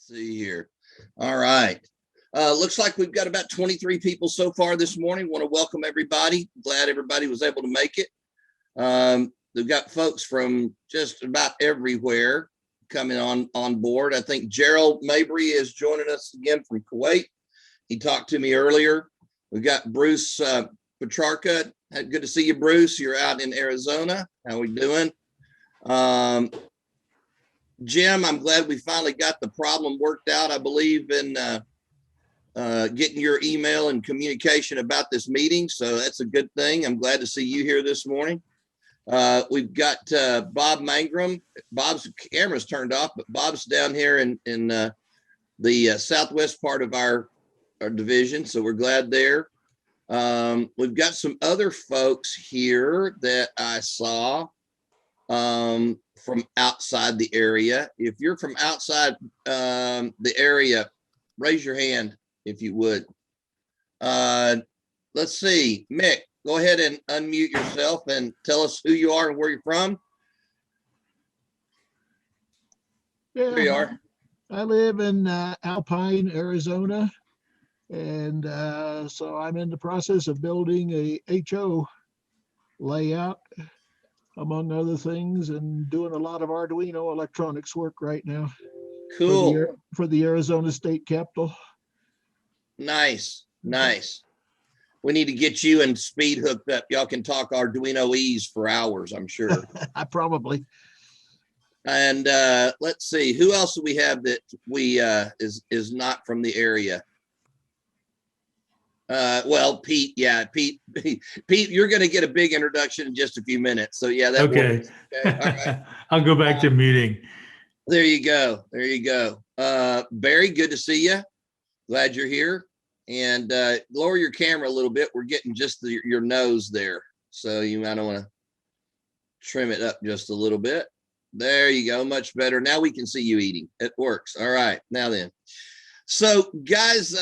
See here. All right. Looks like we've got about 23 people so far this morning. Want to welcome everybody. Glad everybody was able to make it. We've got folks from just about everywhere coming on board. I think Gerald Mabry is joining us again from Kuwait. He talked to me earlier. We've got Bruce Petrarca. Good to see you, Bruce. You're out in Arizona. How we doing? Jim, I'm glad we finally got the problem worked out. I believe in getting your email and communication about this meeting. So that's a good thing. I'm glad to see you here this morning. We've got Bob Mangrum. Bob's camera's turned off, but Bob's down here in the southwest part of our division. So we're glad there. We've got some other folks here that I saw from outside the area. If you're from outside the area, raise your hand if you would. Let's see, Mick, go ahead and unmute yourself and tell us who you are and where you're from. Yeah, There you are. I live in Alpine, Arizona, and so I'm in the process of building a HO layout, among other things, and doing a lot of Arduino electronics work right now. Cool. For the Arizona State Capitol. Nice, nice. We need to get you and Speed hooked up. Y'all can talk Arduinoese for hours, I'm sure. Probably. And let's see, who else do we have that we is not from the area? Well, Pete, yeah, Pete, you're going to get a big introduction in just a few minutes. So yeah, that okay. works. Okay. All right. I'll go back to meeting. There you go. There you go. Barry, good to see you. Glad you're here. And lower your camera a little bit. We're getting just your nose there. So you might want to trim it up just a little bit. There you go. Much better. Now we can see you eating. It works. All right. Now then. So guys,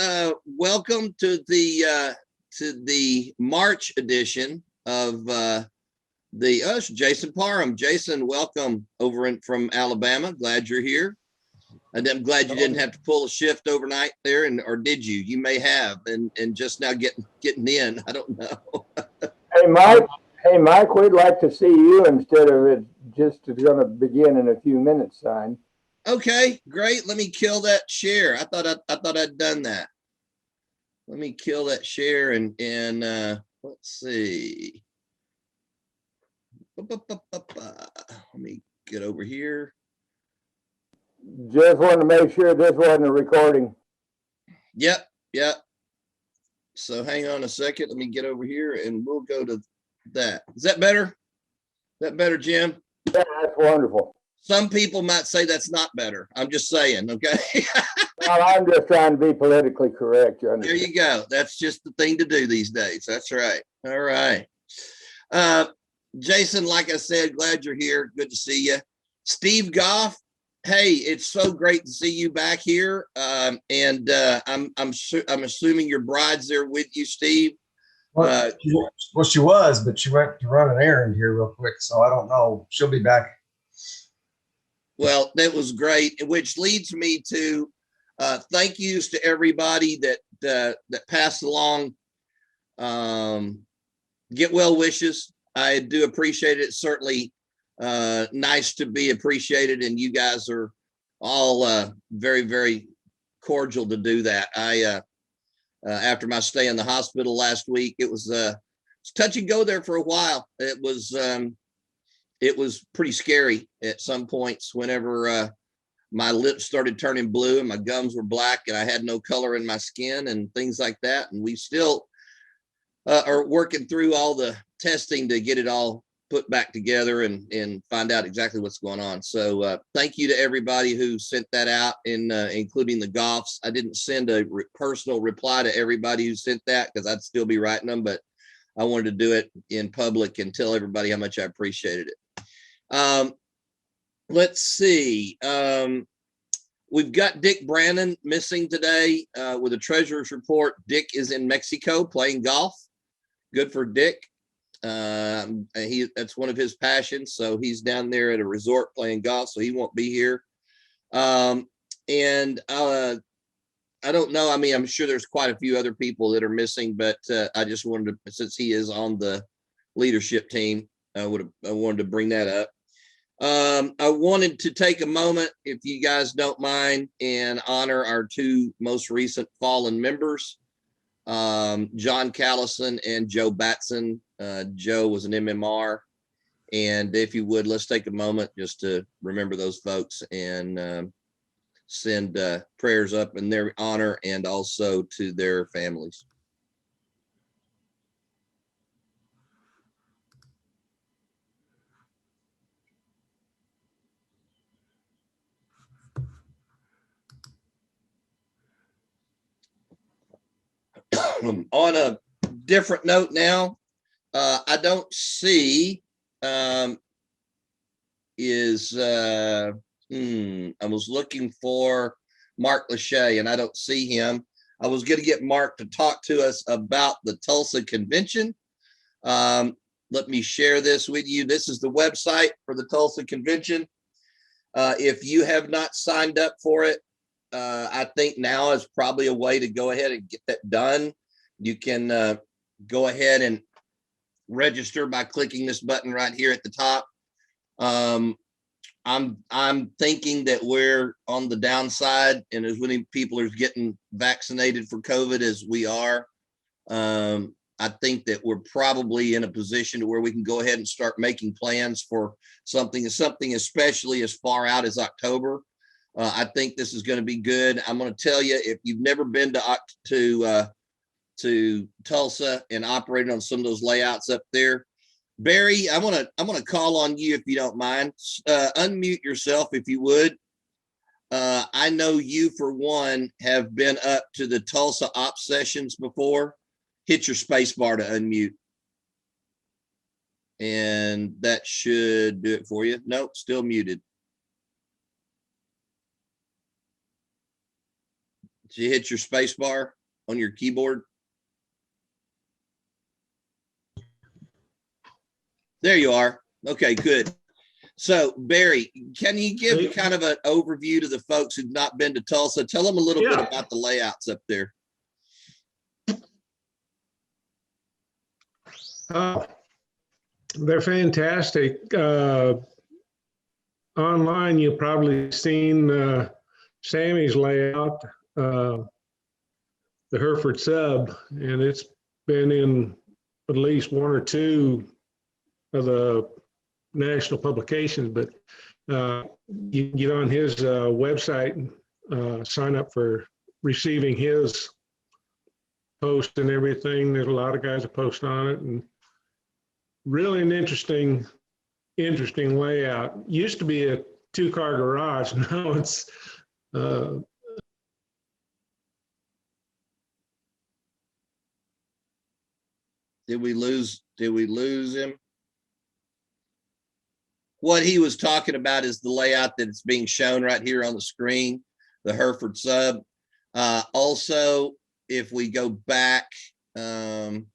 welcome to the March edition of Jason Parham. Jason, welcome over from Alabama. Glad you're here. And I'm glad you didn't have to pull a shift overnight there, or did you? You may have, and just now getting in. I don't know. Hey Mike, we'd like to see you instead of it just going to begin in a few minutes sign. Okay, great. Let me kill that share. I thought I'd done that. Let me kill that share and let's see. Let me get over here. Just wanted to make sure this wasn't a recording. Yep. So hang on a second. Let me get over here and we'll go to that. Is that better? Is that better, Jim? Yeah, that's wonderful. Some people might say that's not better. I'm just saying, okay? Well, I'm just trying to be politically correct. There you go. That's just the thing to do these days. That's right. All right. Jason, like I said, glad you're here. Good to see you. Steve Goff, hey, it's so great to see you back here. I'm assuming your bride's there with you, Steve. Well, she was, but she went to run an errand here real quick, so I don't know. She'll be back. Well, that was great, which leads me to thank yous to everybody that passed along get well wishes. I do appreciate it. Certainly nice to be appreciated, and you guys are all very, very cordial to do that. I after my stay in the hospital last week, it was touch and go there for a while. It was pretty scary at some points whenever my lips started turning blue and my gums were black and I had no color in my skin and things like that. And we still are working through all the testing to get it all put back together and find out exactly what's going on. So thank you to everybody who sent that out, including the Goffs. I didn't send a personal reply to everybody who sent that because I'd still be writing them, but I wanted to do it in public and tell everybody how much I appreciated it. Let's see. We've got Dick Brandon missing today with a treasurer's report. Dick is in Mexico playing golf. Good for Dick. That's one of his passions. So he's down there at a resort playing golf, so he won't be here. And I don't know. I mean, I'm sure there's quite a few other people that are missing, but I just wanted to, since he is on the leadership team, I wanted to bring that up. I wanted to take a moment, if you guys don't mind, and honor our two most recent fallen members, John Callison and Joe Batson. Joe was an MMR. And if you would, let's take a moment just to remember those folks and send prayers up in their honor and also to their families. On a different note now, I don't see I was looking for Mark Lachey and I don't see him. I was going to get Mark to talk to us about the Tulsa Convention. Let me share this with you. This is the website for the Tulsa Convention. If you have not signed up for it, I think now is probably a way to go ahead and get that done. You can go ahead and register by clicking this button right here at the top. I'm thinking that we're on the downside, and as many people are getting vaccinated for COVID as we are, I think that we're probably in a position to where we can go ahead and start making plans for something especially as far out as October. I think this is going to be good. I'm going to tell you, if you've never been to Tulsa and operated on some of those layouts up there, Barry, I'm gonna call on you if you don't mind. Unmute yourself if you would. I know you, for one, have been up to the Tulsa ops sessions before. Hit your space bar to unmute. And that should do it for you. Nope, still muted. Did you hit your space bar on your keyboard? There you are. Okay, good. So, Barry, can you give kind of an overview to the folks who've not been to Tulsa? Tell them a little bit about the layouts up there. They're fantastic. Online, you've probably seen Sammy's layout, the Hereford sub, and it's been in at least one or two of the national publications, but you can get on his website and sign up for receiving his post and everything. There's a lot of guys that post on it, and really an interesting layout. Used to be a two-car garage. Now it's Did we lose him? What he was talking about is the layout that's being shown right here on the screen, the Hereford sub. Also, if we go back, let's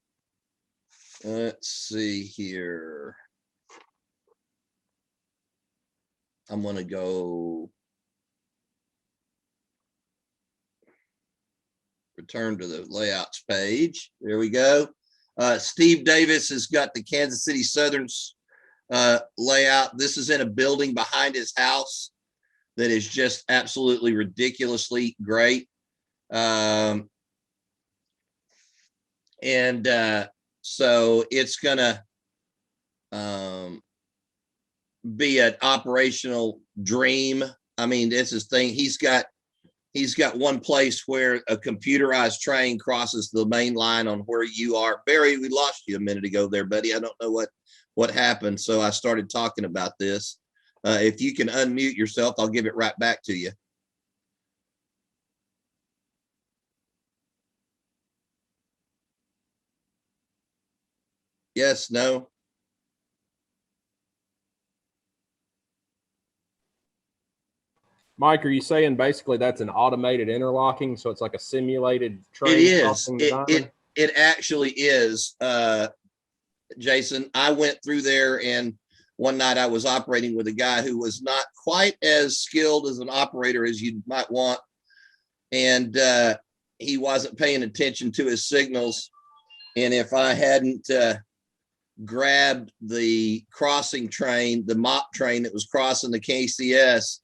see here. I'm going to go return to the layouts page. There we go. Steve Davis has got the Kansas City Southern's layout. This is in a building behind his house that is just absolutely ridiculously great. So it's gonna be an operational dream. I mean, this is thing. He's got one place where a computerized train crosses the main line on where you are. Barry, we lost you a minute ago there, buddy. I don't know what happened. So I started talking about this. If you can unmute yourself, I'll give it right back to you. Yes, no. Mike, are you saying basically that's an automated interlocking? So it's like a simulated train? It is. It actually is, Jason. I went through there and one night I was operating with a guy who was not quite as skilled as an operator as you might want. And he wasn't paying attention to his signals. And if I hadn't grabbed the crossing train, the mop train that was crossing the KCS,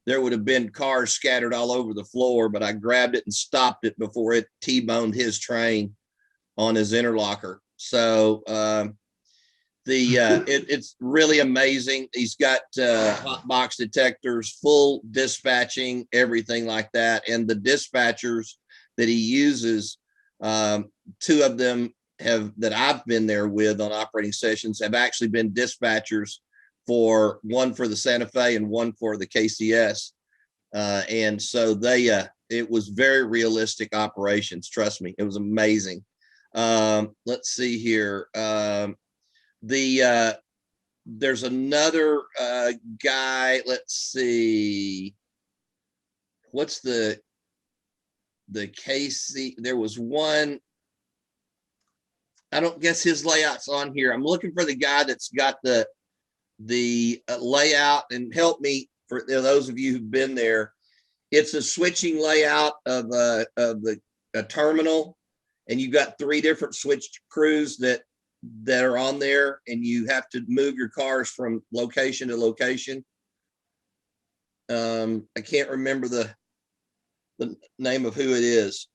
there would have been cars scattered all over the floor, but I grabbed it and stopped it before it T-boned his train on his interlocker. So it's really amazing. He's got hot box detectors, full dispatching, everything like that. And the dispatchers that he uses, two of them that I've been there with on operating sessions have actually been dispatchers for one for the Santa Fe and one for the KCS. And so it was very realistic operations. Trust me, it was amazing. Let's see here. There's another guy. Let's see. What's the KC? There was one. I don't guess his layout's on here. I'm looking for the guy that's got the layout, and help me for those of you who've been there. It's a switching layout of a terminal, and you've got 3 different switch crews that are on there, and you have to move your cars from location to location. I can't remember the name of who it is.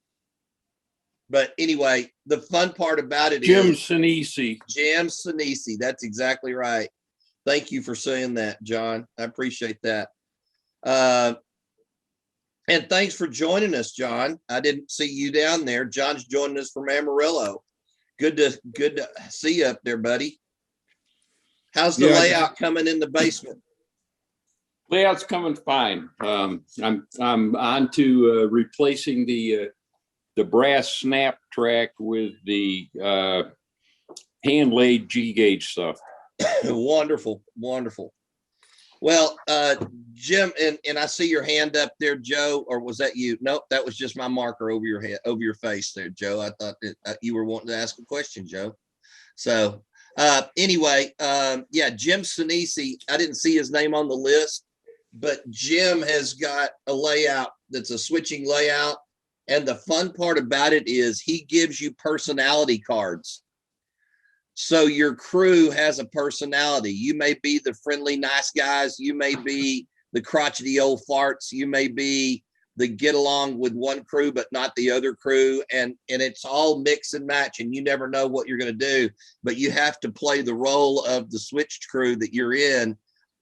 But anyway, the fun part about it Jim is Sinisi. Jim Sinisi. That's exactly right. Thank you for saying that, John. I appreciate that. And thanks for joining us, John. I didn't see you down there. John's joining us from Amarillo. Good to see you up there, buddy. How's the layout coming in the basement? Layout's coming fine. I'm on to replacing the brass snap track with the hand laid G gauge stuff. Wonderful, wonderful. Well, Jim, and I see your hand up there, Joe, or was that you? Nope, that was just my marker over your head, over your face there, Joe. I thought that you were wanting to ask a question, Joe. So anyway, yeah, Jim Sinisi, I didn't see his name on the list, but Jim has got a layout that's a switching layout. And the fun part about it is he gives you personality cards. So your crew has a personality. You may be the friendly, nice guys. You may be the crotchety old farts. You may be the get along with one crew, but not the other crew. And it's all mix and match, and you never know what you're going to do, but you have to play the role of the switched crew that you're in,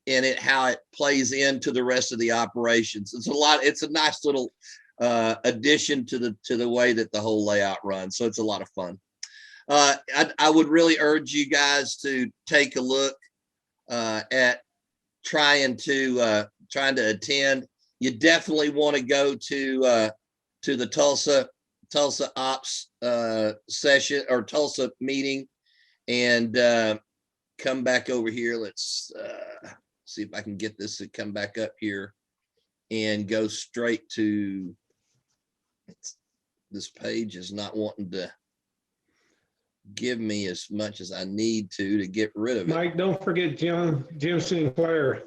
and how it plays into the rest of the operations. It's a nice little addition to the way that the whole layout runs. So it's a lot of fun. I would really urge you guys to take a look at trying to attend. You definitely want to go to the Tulsa Ops session or Tulsa meeting, and come back over here. Let's see if I can get this to come back up here and go straight to this page. Is not wanting to give me as much as I need to get rid of it. Mike, don't forget Jim Sinclair.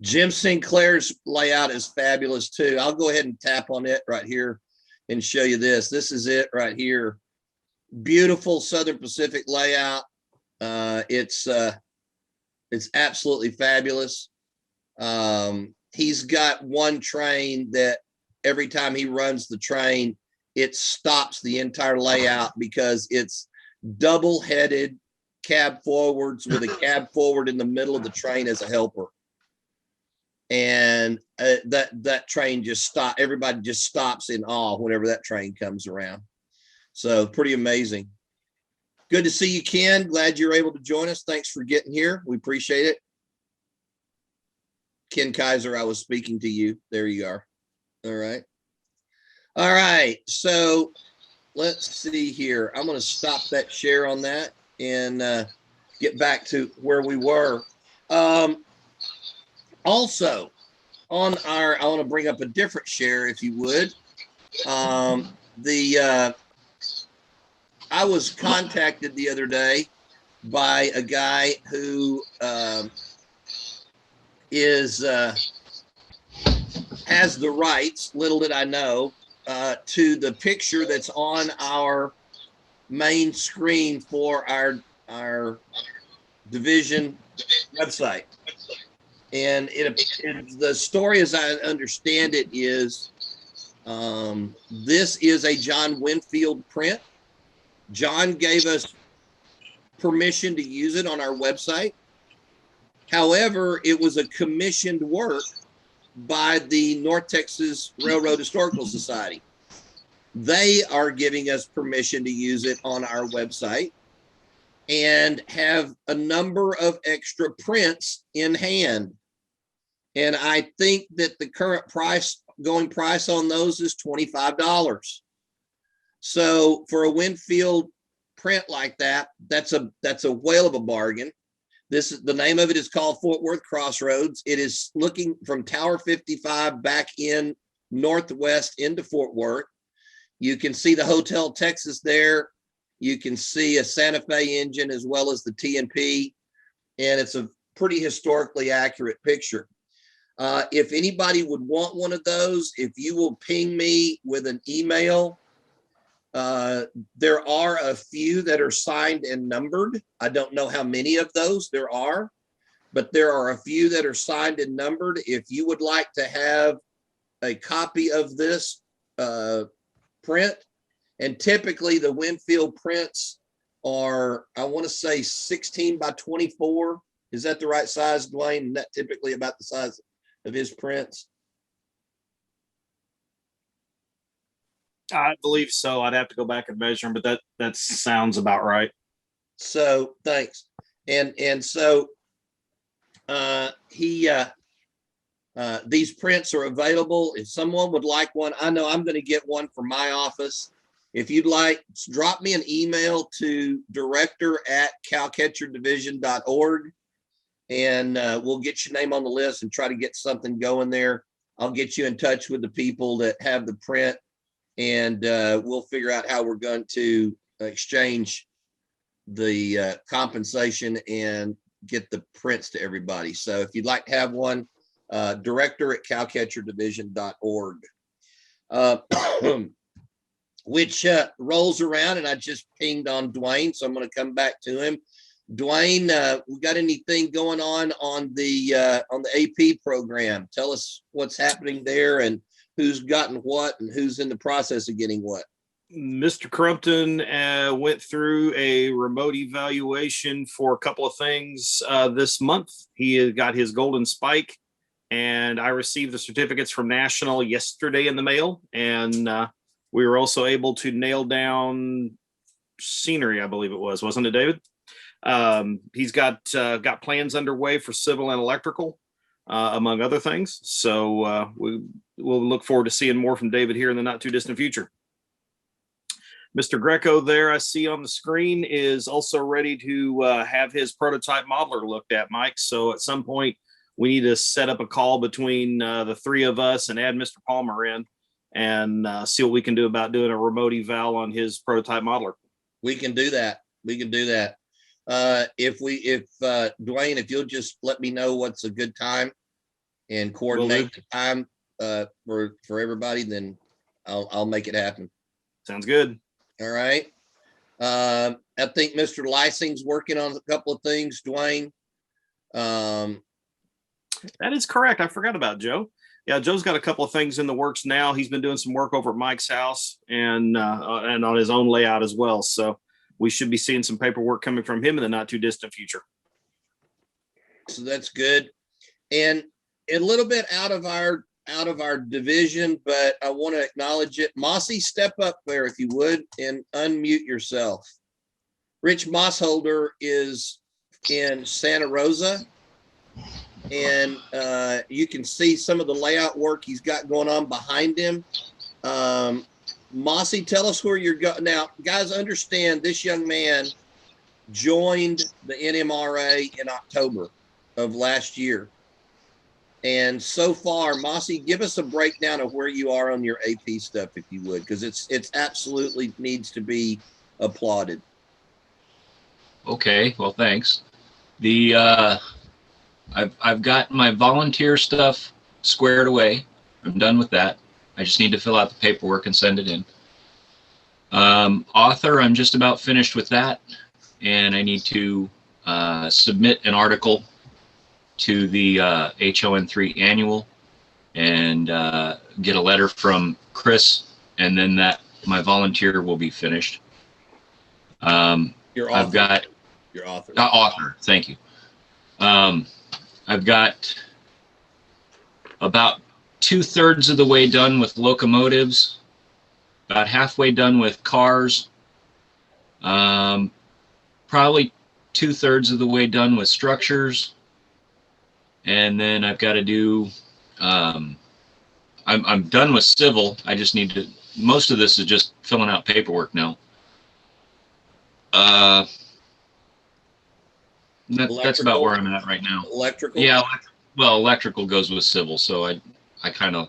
Jim Sinclair's layout is fabulous too. I'll go ahead and tap on it right here and show you this. This is it right here. Beautiful Southern Pacific layout. It's absolutely fabulous. He's got one train that every time he runs the train, it stops the entire layout because it's double-headed cab forwards with a cab forward in the middle of the train as a helper. And that train just stops. Everybody just stops in awe whenever that train comes around. So pretty amazing. Good to see you, Ken. Glad you're able to join us. Thanks for getting here. We appreciate it. Ken Kaiser, I was speaking to you. There you are. All right. All right. So let's see here. I'm going to stop that share on that and get back to where we were. Also, I want to bring up a different share, if you would. I was contacted the other day by a guy who has the rights, little did I know, to the picture that's on our main screen for our division website. And the story, as I understand it, is this is a John Winfield print. John gave us permission to use it on our website. However, it was a commissioned work by the North Texas Railroad Historical Society. They are giving us permission to use it on our website and have a number of extra prints in hand. And I think that the current going price on those is $25. So for a Winfield print like that, that's a whale of a bargain. The name of it is called Fort Worth Crossroads. It is looking from Tower 55 back in northwest into Fort Worth. You can see the Hotel Texas there. You can see a Santa Fe engine as well as the TNP, and it's a pretty historically accurate picture. If anybody would want one of those, if you will ping me with an email, there are a few that are signed and numbered. I don't know how many of those there are, but there are a few that are signed and numbered. If you would like to have a copy of this print, and typically the Winfield prints are, I want to say 16 by 24. Is that the right size, Dwayne? Isn't that typically about the size of his prints? I believe so. I'd have to go back and measure them, but that sounds about right. So thanks. And so these prints are available. If someone would like one, I know I'm going to get one for my office. If you'd like, drop me an email to director@cowcatcherdivision.org, and we'll get your name on the list and try to get something going there. I'll get you in touch with the people that have the print, and we'll figure out how we're going to exchange the compensation and get the prints to everybody. So if you'd like to have one, director@cowcatcherdivision.org, which rolls around, and I just pinged on Dwayne, so I'm going to come back to him. Dwayne, we got anything going on the AP program? Tell us what's happening there and who's gotten what and who's in the process of getting what. Mr. Crumpton went through a remote evaluation for a couple of things this month. He got his golden spike, and I received the certificates from National yesterday in the mail. And we were also able to nail down scenery, I believe it was, wasn't it, David? He's got plans underway for civil and electrical, among other things. So we'll look forward to seeing more from David here in the not too distant future. Mr. Greco there, I see on the screen, is also ready to have his prototype modeler looked at, Mike. So at some point, we need to set up a call between the three of us and add Mr. Palmer in and see what we can do about doing a remote eval on his prototype modeler. We can do that. We can do that. If Dwayne, if you'll just let me know what's a good time and coordinate the time for everybody, then I'll make it happen. Sounds good. All right. I think Mr. Lysing's working on a couple of things, Dwayne. That is correct. I forgot about Joe. Yeah, Joe's got a couple of things in the works now. He's been doing some work over at Mike's house and on his own layout as well. So we should be seeing some paperwork coming from him in the not too distant future. So that's good. And a little bit out of our division, but I want to acknowledge it. Mossy, step up there if you would and unmute yourself. Rich Mossholder is in Santa Rosa, and you can see some of the layout work he's got going on behind him. Mossy, tell us where you're going. Now, guys, understand this young man joined the NMRA in October of last year. And so far, Mossy, give us a breakdown of where you are on your AP stuff, if you would, because it's absolutely needs to be applauded. okay. Well, thanks. I've got my volunteer stuff squared away. I'm done with that. I just need to fill out the paperwork and send it in. Author, I'm just about finished with that, and I need to submit an article to the HON3 annual and get a letter from Chris, and then my volunteer will be finished. Your author. I've got your author. Author. Thank you. I've got about 2/3 of the way done with locomotives, about halfway done with cars, probably 2/3 of the way done with structures, and then I've got to do. I'm done with civil. I just need to. Most of this is just filling out paperwork now. That's about where I'm at right now. Electrical? Yeah, well, electrical goes with civil, so I kind of,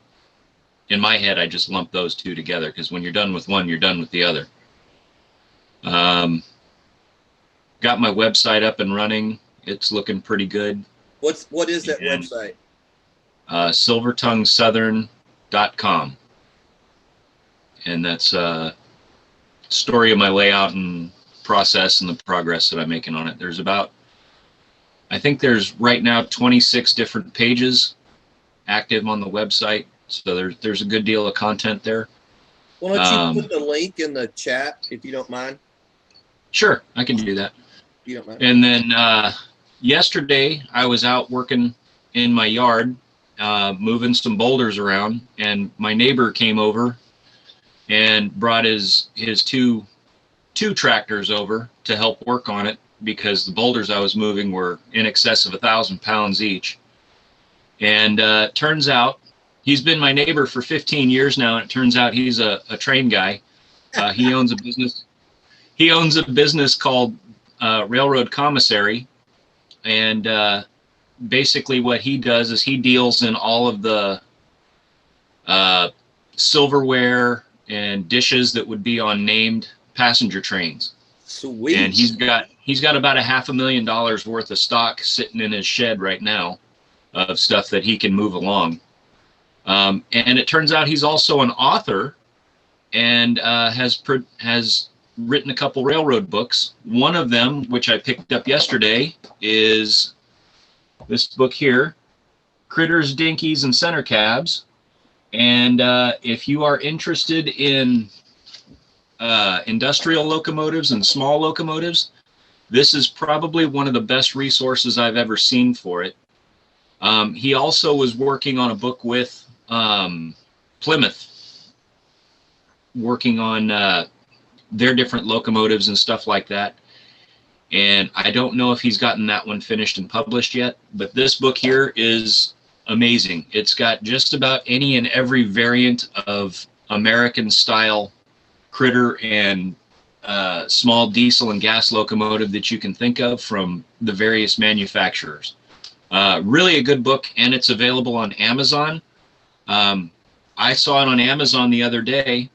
in my head, I just lump those two together, because when you're done with one, you're done with the other. Got my website up and running. It's looking pretty good. What is that website? silvertonguesouthern.com. And that's a story of my layout and process and the progress that I'm making on it. I think there's right now 26 different pages active on the website. So there's a good deal of content there. Why don't you put the link in the chat if you don't mind? Sure, I can do that. If you don't mind. And then yesterday I was out working in my yard, moving some boulders around, and my neighbor came over and brought his two tractors over to help work on it, because the boulders I was moving were in excess of 1,000 pounds each. And turns out he's been my neighbor for 15 years now, and it turns out he's a train guy. He owns a business. He owns a business called Railroad Commissary, and basically what he does is he deals in all of the silverware and dishes that would be on named passenger trains. Sweet. And he's got about $500,000 worth of stock sitting in his shed right now of stuff that he can move along. And it turns out he's also an author, and has written a couple railroad books. One of them, which I picked up yesterday, is this book here, Critters, Dinkies, and Center Cabs. And if you are interested in industrial locomotives and small locomotives, this is probably one of the best resources I've ever seen for it. He also was working on a book with Plymouth, working on their different locomotives and stuff like that. And I don't know if he's gotten that one finished and published yet, but this book here is amazing. It's got just about any and every variant of American style critter and small diesel and gas locomotive that you can think of from the various manufacturers. Really a good book, and it's available on Amazon. I saw it on Amazon the other day,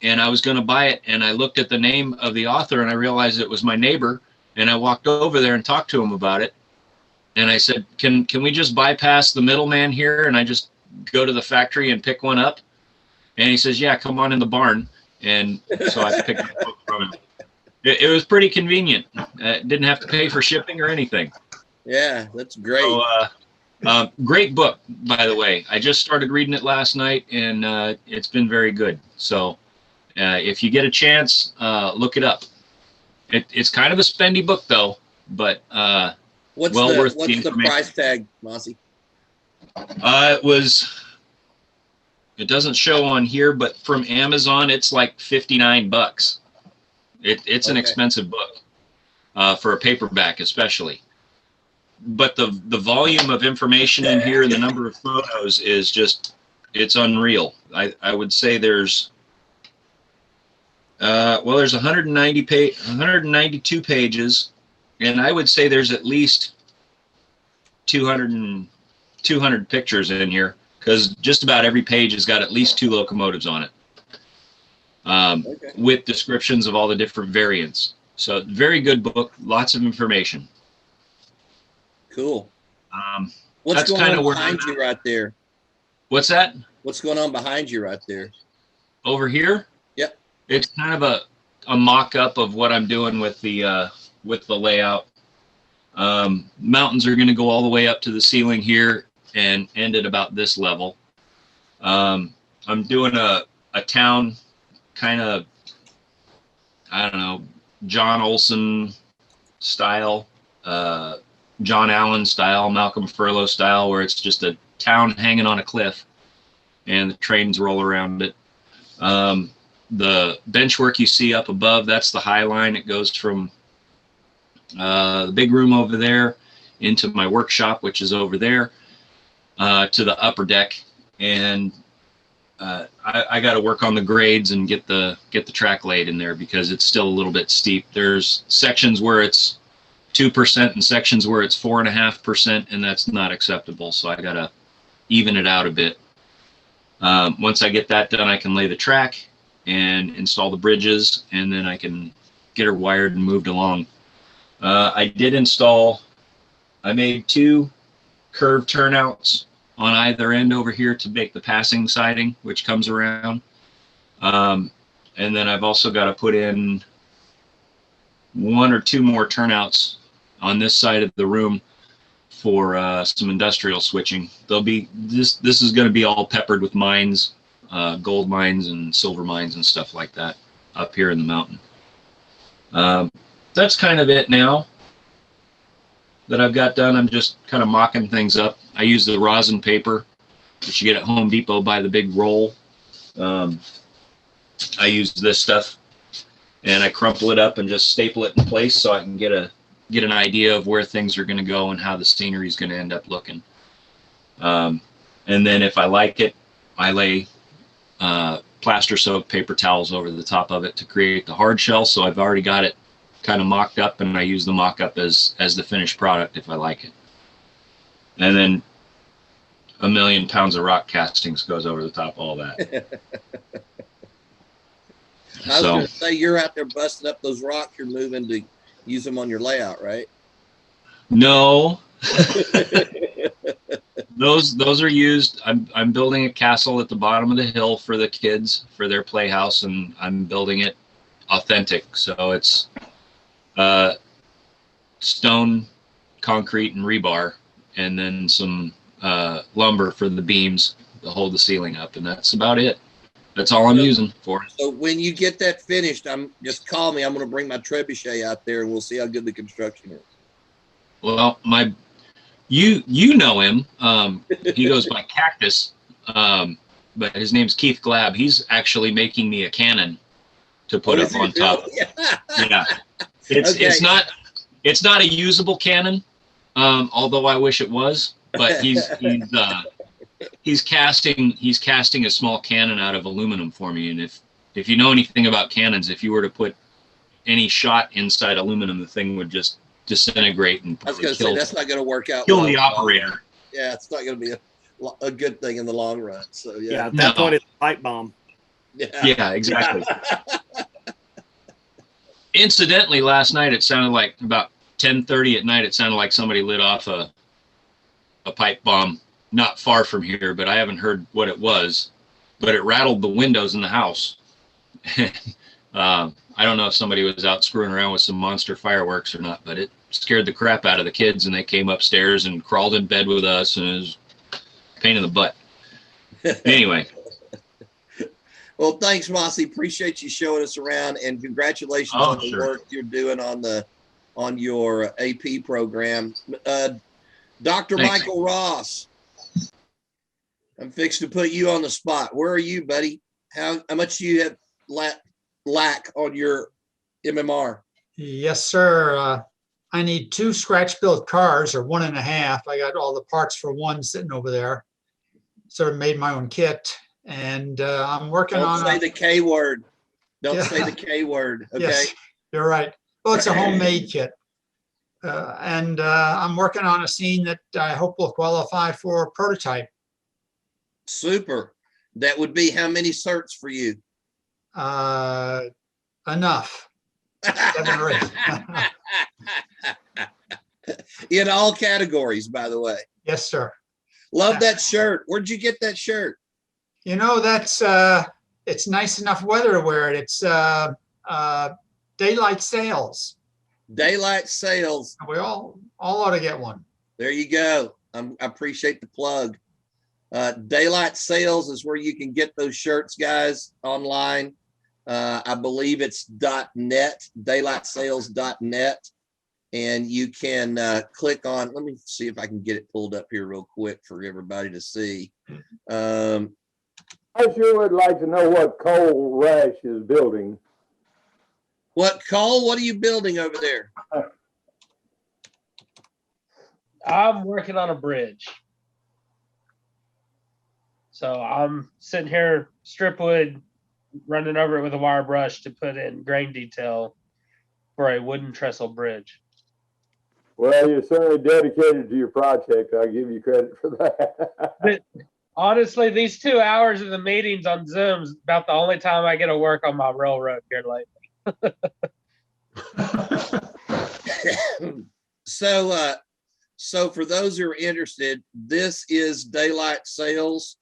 and I was going to buy it, and I looked at the name of the author, and I realized it was my neighbor, and I walked over there and talked to him about it. And I said, can we just bypass the middleman here, and I just go to the factory and pick one up? And he says, yeah, come on in the barn. And so I picked the book from him. It was pretty convenient. Didn't have to pay for shipping or anything. Yeah, that's great. So, great book, by the way. I just started reading it last night, and it's been very good. So if you get a chance, look it up. It's kind of a spendy book, though, but what's well worth the information. price tag, Mossy? It doesn't show on here, but from Amazon, it's like $59. It's an expensive book for a paperback, especially. But the volume of information in here and the number of photos is just, it's unreal. I would say there's 192 pages, and I would say there's at least 200 pictures in here, because just about every page has got at least 2 locomotives on it, with descriptions of all the different variants. So very good book, lots of information. Cool. Um, What's That's going kinda on where behind I'm you right there? what's that? What's going on behind you right there? Over here? Yep. It's kind of a mock-up of what I'm doing with the layout. Mountains are going to go all the way up to the ceiling here and end at about this level. I'm doing a town kind of, I don't know, John Olson style, John Allen style, Malcolm Furlow style, where it's just a town hanging on a cliff and the trains roll around it. The bench work you see up above, that's the high line. It goes from the big room over there into my workshop, which is over there, to the upper deck. And I got to work on the grades and get the track laid in there because it's still a little bit steep. There's sections where it's 2% and sections where it's 4.5%, and that's not acceptable. So I got to even it out a bit. Once I get that done, I can lay the track and install the bridges, and then I can get her wired and moved along. I made 2 curved turnouts on either end over here to make the passing siding, which comes around. And then I've also got to put in 1 or 2 more turnouts on this side of the room for some industrial switching. They'll be this is going to be all peppered with mines, gold mines and silver mines and stuff like that up here in the mountain. That's kind of it now that I've got done. I'm just kind of mocking things up. I use the rosin paper that you get at Home Depot by the big roll. I use this stuff and I crumple it up and just staple it in place so I can get an idea of where things are going to go and how the scenery is going to end up looking. And then if I like it, I lay plaster soaked paper towels over the top of it to create the hard shell. So I've already got it kind of mocked up, and I use the mock-up as the finished product if I like it. And then 1 million pounds of rock castings goes over the top of all that. I was going to say, you're out there busting up those rocks you're moving to use them on your layout, right? No. Those are used. I'm building a castle at the bottom of the hill for the kids for their playhouse, and I'm building it authentic. So it's stone, concrete, and rebar, and then some lumber for the beams to hold the ceiling up, and that's about it. That's all I'm using for it. So when you get that finished, just call me. I'm going to bring my trebuchet out there, and we'll see how good the construction is. Well, you know him. He goes by Cactus, but his name's Keith Glab. He's actually making me a cannon to put up on top. Yeah, it's not a usable cannon, although I wish it was. But he's casting a small cannon out of aluminum for me. And if you know anything about cannons, if you were to put any shot inside aluminum, the thing would just disintegrate and I was going to say that's not going to work out. Kill the operator. Yeah, it's not going to be a good thing in the long run. So yeah, at that point it's a pipe bomb. Yeah, exactly. Incidentally, last night it sounded like about 10:30 at night. It sounded like somebody lit off a pipe bomb not far from here, but I haven't heard what it was. But it rattled the windows in the house. I don't know if somebody was out screwing around with some monster fireworks or not, but it scared the crap out of the kids, and they came upstairs and crawled in bed with us, and it was a pain in the butt. Anyway. Well, thanks, Mossy. Appreciate you showing us around, and congratulations on the work you're doing on your AP program. Dr. Thanks. Michael Ross, I'm fixed to put you on the spot. Where are you, buddy? How much do you have lack on your MMR? Yes, sir. I need 2 scratch-built cars, or 1.5. I got all the parts for 1 sitting over there. Sort of made my own kit, and I'm working on. Don't say the K word. Don't say the K word. Okay. Yes, you're right. Well, it's a homemade kit, and I'm working on a scene that I hope will qualify for a prototype. Super. That would be how many certs for you? Enough. 7 or 8. In all categories, by the way. Yes, sir. Love that shirt. Where'd you get that shirt? You know, that's it's nice enough weather to wear it. It's daylight sales. Daylight Sales. We all ought to get one. There you go. I appreciate the plug. Daylight Sales is where you can get those shirts, guys, online. I believe it's .net, daylightsales.net. And you can click on, let me see if I can get it pulled up here real quick for everybody to see. I sure would like to know what Cole Rash is building. Cole, what are you building over there? I'm working on a bridge. So I'm sitting here, strip wood, running over it with a wire brush to put in grain detail for a wooden trestle bridge. Well, you're certainly dedicated to your project. I'll give you credit for that. But honestly, these 2 hours of the meetings on Zoom is about the only time I get to work on my railroad here lately. So for those who are interested, this is Daylight Sales,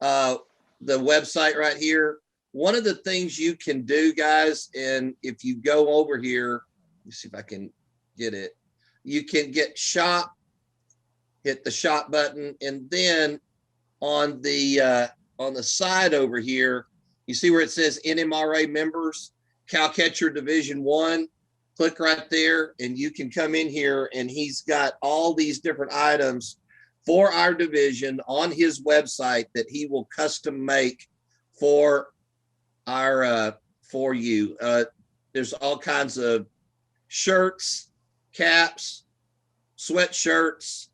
the website right here. One of the things you can do, guys, and if you go over here, let me see if I can get it. You can get shop, hit the shop button, and then on the side over here, you see where it says NMRA members, Cowcatcher Division 1. Click right there, and you can come in here, and he's got all these different items for our division on his website that he will custom make for our for you. There's all kinds of shirts, caps, sweatshirts,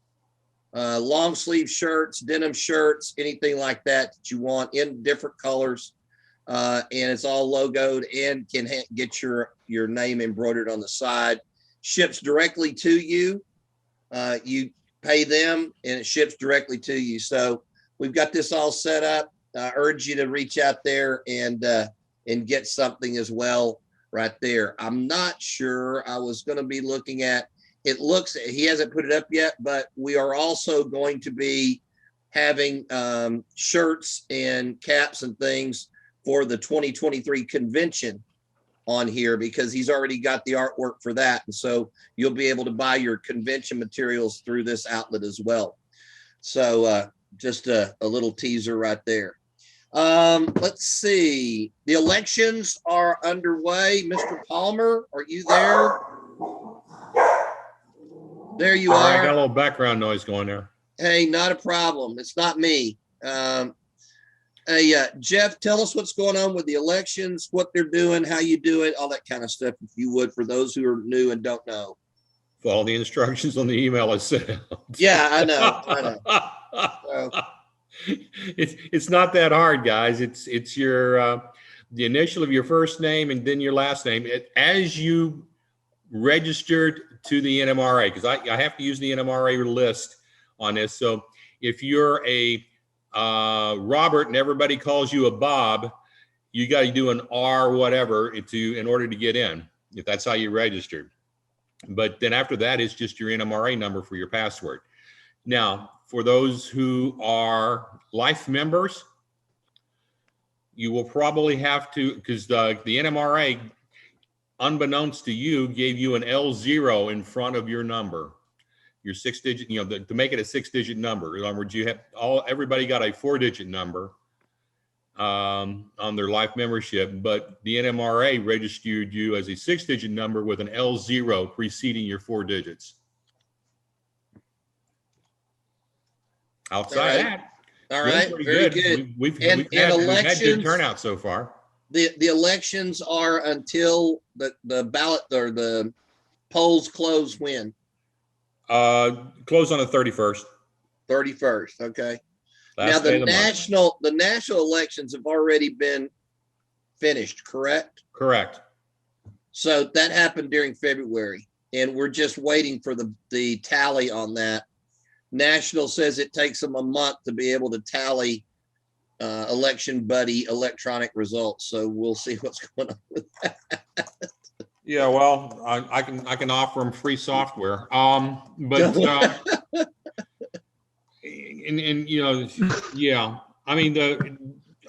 long sleeve shirts, denim shirts, anything like that you want in different colors. And it's all logoed and can get your name embroidered on the side. Ships directly to you. You pay them and it ships directly to you. So we've got this all set up. I urge you to reach out there and get something as well right there. I'm not sure. I was going to be looking at, it looks, he hasn't put it up yet, but we are also going to be having shirts and caps and things for the 2023 convention on here, because he's already got the artwork for that. And so you'll be able to buy your convention materials through this outlet as well. So just a little teaser right there. Let's see. The elections are underway. Mr. Palmer, are you there? There you Sorry, are. I got a little background noise going there. Hey, not a problem. It's not me. Hey, Jeff, tell us what's going on with the elections, what they're doing, how you do it, all that kind of stuff, if you would, for those who are new and don't know. Follow the instructions on the email I sent out. Yeah, I know. So, it's not that hard, guys. It's your the initial of your first name and then your last name. As you registered to the NMRA, because I have to use the NMRA list on this. So if you're a Robert and everybody calls you a Bob, you got to do an R whatever in order to get in, if that's how you registered. But then after that, it's just your NMRA number for your password. Now, for those who are life members, you will probably have to, because the NMRA, unbeknownst to you, gave you an L0 in front of your number. Your 6-digit, to make it a 6-digit number. In other words, everybody got a 4-digit number on their life membership, but the NMRA registered you as a 6-digit number with an L0 preceding your 4 digits. Outside that, all right, very good. We've had good turnout so far. The elections are until the ballot or the polls close when? Close on the 31st. 31st. Okay. Last Now the national elections have already been finished, correct? Correct. So that happened during February, and we're just waiting for the tally on that. National says it takes them a month to be able to tally Election Buddy electronic results. So we'll see what's going on with that. Yeah, well, I can offer them free software. But and you know, yeah. I mean,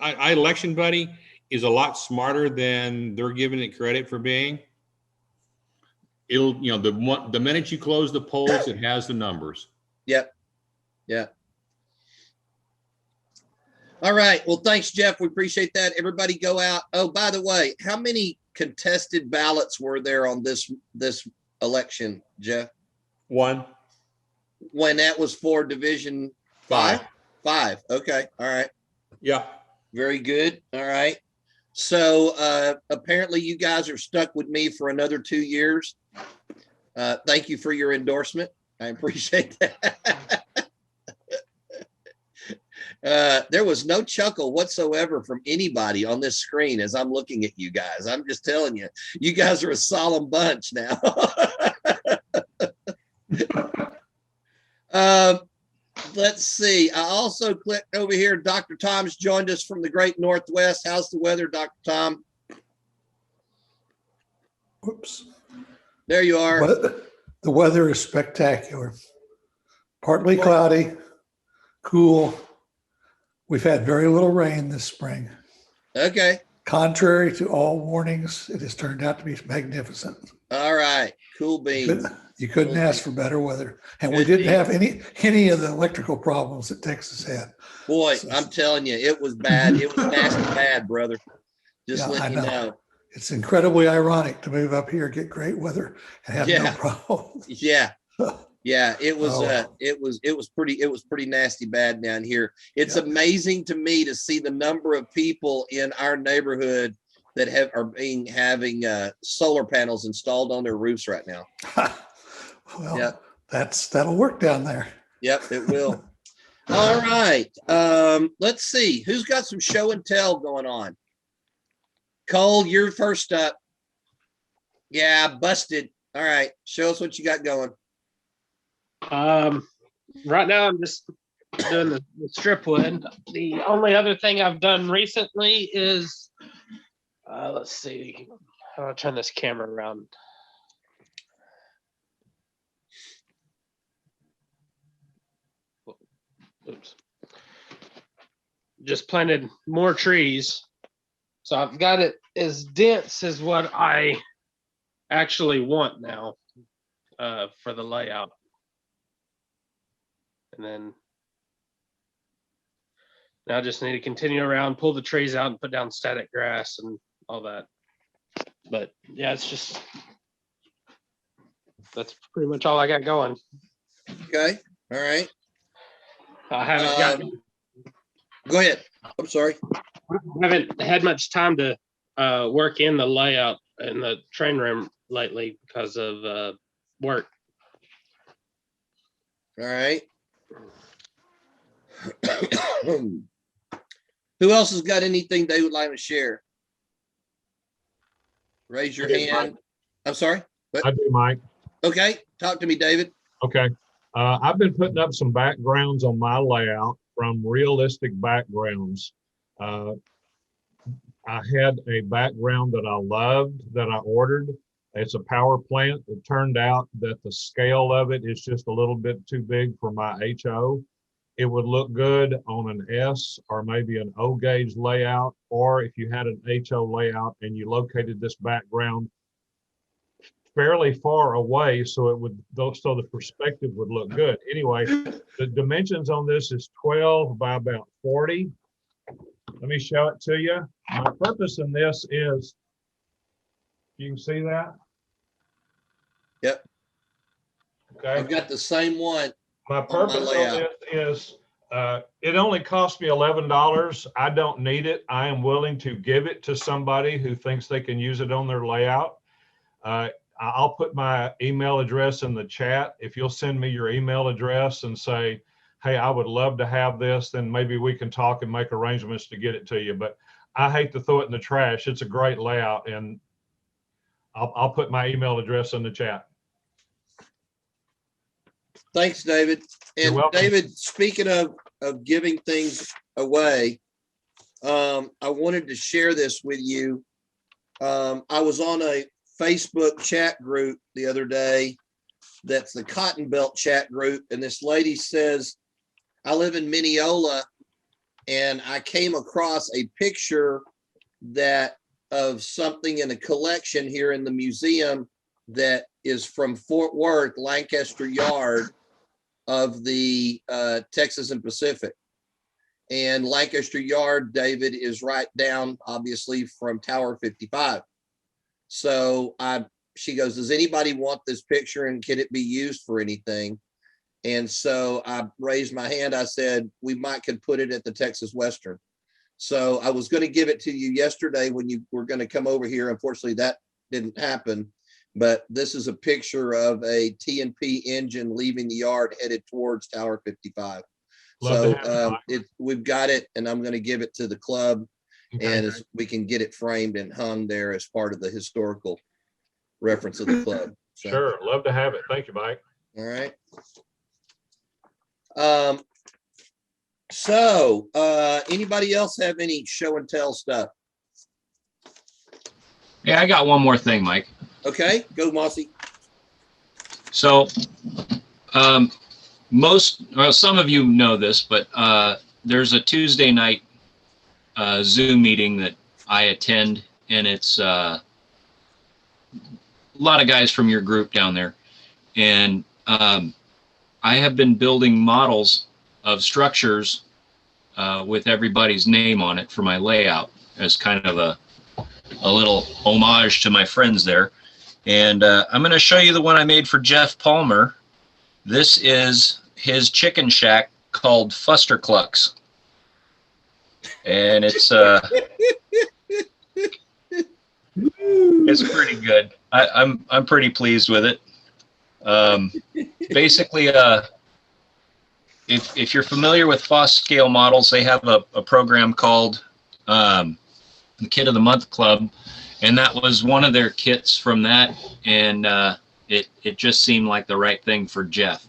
Election Buddy is a lot smarter than they're giving it credit for being. It'll, you know, the minute you close the polls, it has the numbers. Yep. Yeah. All right. Well, thanks, Jeff. We appreciate that. Everybody go out. Oh, by the way, how many contested ballots were there on this election, Jeff? One. When that was for Division 5? 5. Okay. All right. Yeah. Very good. All right. So apparently you guys are stuck with me for another 2 years. Thank you for your endorsement. I appreciate that. There was no chuckle whatsoever from anybody on this screen as I'm looking at you guys. I'm just telling you, you guys are a solemn bunch now. Let's see. I also clicked over here. Dr. Tom's joined us from the Great Northwest. How's the weather, Dr. Tom? Whoops. There you are. The weather is spectacular. Partly cloudy, cool. We've had very little rain this spring. Okay. Contrary to all warnings, it has turned out to be magnificent. All right. Cool beans. You couldn't ask for better weather. And we Good didn't have any of the electrical problems that Texas had. Boy, So- I'm telling you, it was bad. It was nasty bad, brother. Just Yeah, let I you know. know. It's incredibly ironic to move up here, get great weather, and have no Yeah. problems. Yeah. Yeah, it was Oh. it was pretty nasty bad down here. It's Yeah. amazing to me to see the number of people in our neighborhood that having solar panels installed on their roofs right now. Well, Yep. that'll work down there. Yep, it will. All right. Let's see. Who's got some show and tell going on? Cole, you're first up. Yeah, busted. All right. Show us what you got going. Right now I'm just doing the strip wood. The only other thing I've done recently is, let's see, I'll turn this camera around. Oops. Just planted more trees. So I've got it as dense as what I actually want now for the layout. And then now I just need to continue around, pull the trees out and put down static grass and all that. But yeah, that's pretty much all I got going. Okay. All right. I haven't Go ahead. I'm sorry. haven't had much time to work in the layout in the train room lately because of work. All right. Who else has got anything they would like to share? Raise your hand. I'm sorry. What? I do, Mike. Okay. Talk to me, David. Okay. I've been putting up some backgrounds on my layout from realistic backgrounds. I had a background that I loved that I ordered. It's a power plant. It turned out that the scale of it is just a little bit too big for my HO. It would look good on an S or maybe an O gauge layout, or if you had an HO layout and you located this background fairly far away, so the perspective would look good. Anyway, the dimensions on this is 12 by about 40. Let me show it to you. My purpose in this is, you can see that? Yep. Okay. I've got the same one. My purpose on layout. this is, it only cost me $11. I don't need it. I am willing to give it to somebody who thinks they can use it on their layout. I'll put my email address in the chat. If you'll send me your email address and say, hey, I would love to have this, then maybe we can talk and make arrangements to get it to you. But I hate to throw it in the trash. It's a great layout, and I'll put my email address in the chat. Thanks, David. You're And welcome. David, speaking of giving things away, I wanted to share this with you. I was on a Facebook chat group the other day. That's the Cotton Belt chat group. And this lady says, I live in Mineola and I came across a picture that of something in a collection here in the museum that is from Fort Worth, Lancaster Yard of the Texas and Pacific. And Lancaster Yard, David, is right down, obviously, from Tower 55. So she goes, does anybody want this picture and can it be used for anything? And so I raised my hand. I said, we could put it at the Texas Western. So I was going to give it to you yesterday when you were going to come over here. Unfortunately, that didn't happen. But this is a picture of a TNP engine leaving the yard headed towards Tower 55. We've got it, and I'm going to give it to the club, and we can get it framed and hung there as part of the historical reference of the club. So, Sure, love to have it. Thank you, Mike. all right. Anybody else have any show and tell stuff? Yeah, I got one more thing, Mike. Okay, go Mossy. So, some of you know this, but there's a Tuesday night Zoom meeting that I attend, and it's a lot of guys from your group down there. And I have been building models of structures with everybody's name on it for my layout as kind of a little homage to my friends there. And I'm going to show you the one I made for Jeff Palmer. This is his chicken shack called Fusterclucks. And it's pretty good. I'm pretty pleased with it. Basically, if you're familiar with FOSS scale models, they have a program called the Kit of the Month Club, and that was one of their kits from that, and it just seemed like the right thing for Jeff.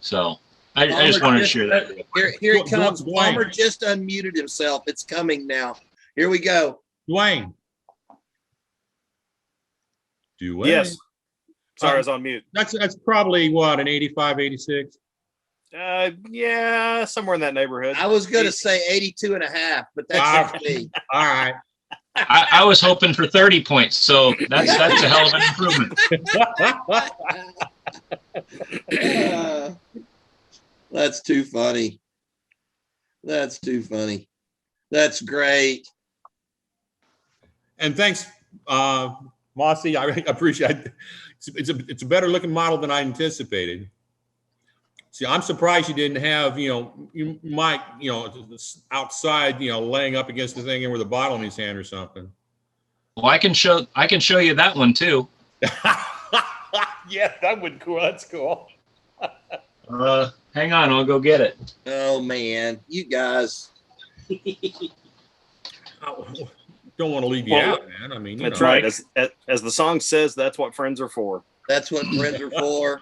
So I just wanted to share that. Here it comes. Palmer just unmuted himself. It's coming now. Here we go. Dwayne. Yes. Sorry, I was on mute. That's probably what, an 85, 86? Yeah, somewhere in that neighborhood. I was going to say 82 and a half, but that's me. All right. I was hoping for 30 points, so that's a hell of an improvement. That's too funny. That's too funny. That's great. And thanks, Mossy. I appreciate it. It's a better looking model than I anticipated. See, I'm surprised you didn't have, you might, outside, laying up against the thing and with a bottle in his hand or something. Well, I can show you that one too. Yeah, that would cool. That's cool. Hang on, I'll go get it. Oh man, you guys. Don't want to leave you out, man. I mean, that's right. As the song says, that's what friends are for. That's what friends are for.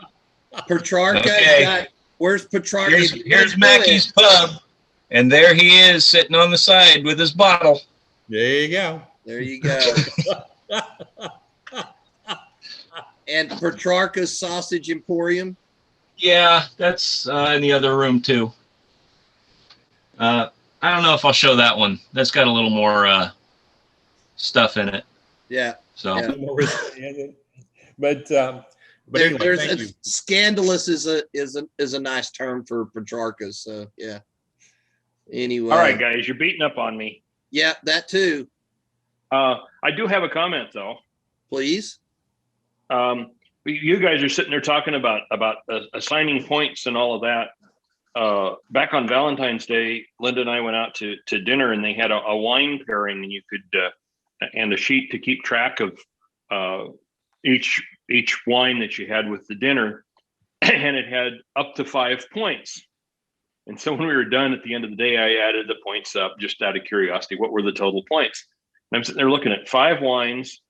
Petrarca, where's Petrarca? Here's Mackey's Pub, and there he is sitting on the side with his bottle. There you go. There you go. And Petrarca's Sausage Emporium. Yeah, that's in the other room too. I don't know if I'll show that one. That's got a little more stuff in it. Yeah. So. Yeah. But anyway, thank you. Scandalous is a nice term for Petrarca. So yeah. Anyway. All right, guys, you're beating up on me. Yeah, that too. I do have a comment though. Please. You guys are sitting there talking about assigning points and all of that. Back on Valentine's Day, Linda and I went out to dinner, and they had a wine pairing, and you could and a sheet to keep track of each wine that you had with the dinner, and it had up to 5 points. And so when we were done at the end of the day, I added the points up just out of curiosity. What were the total points? And I'm sitting there looking at 5 wines,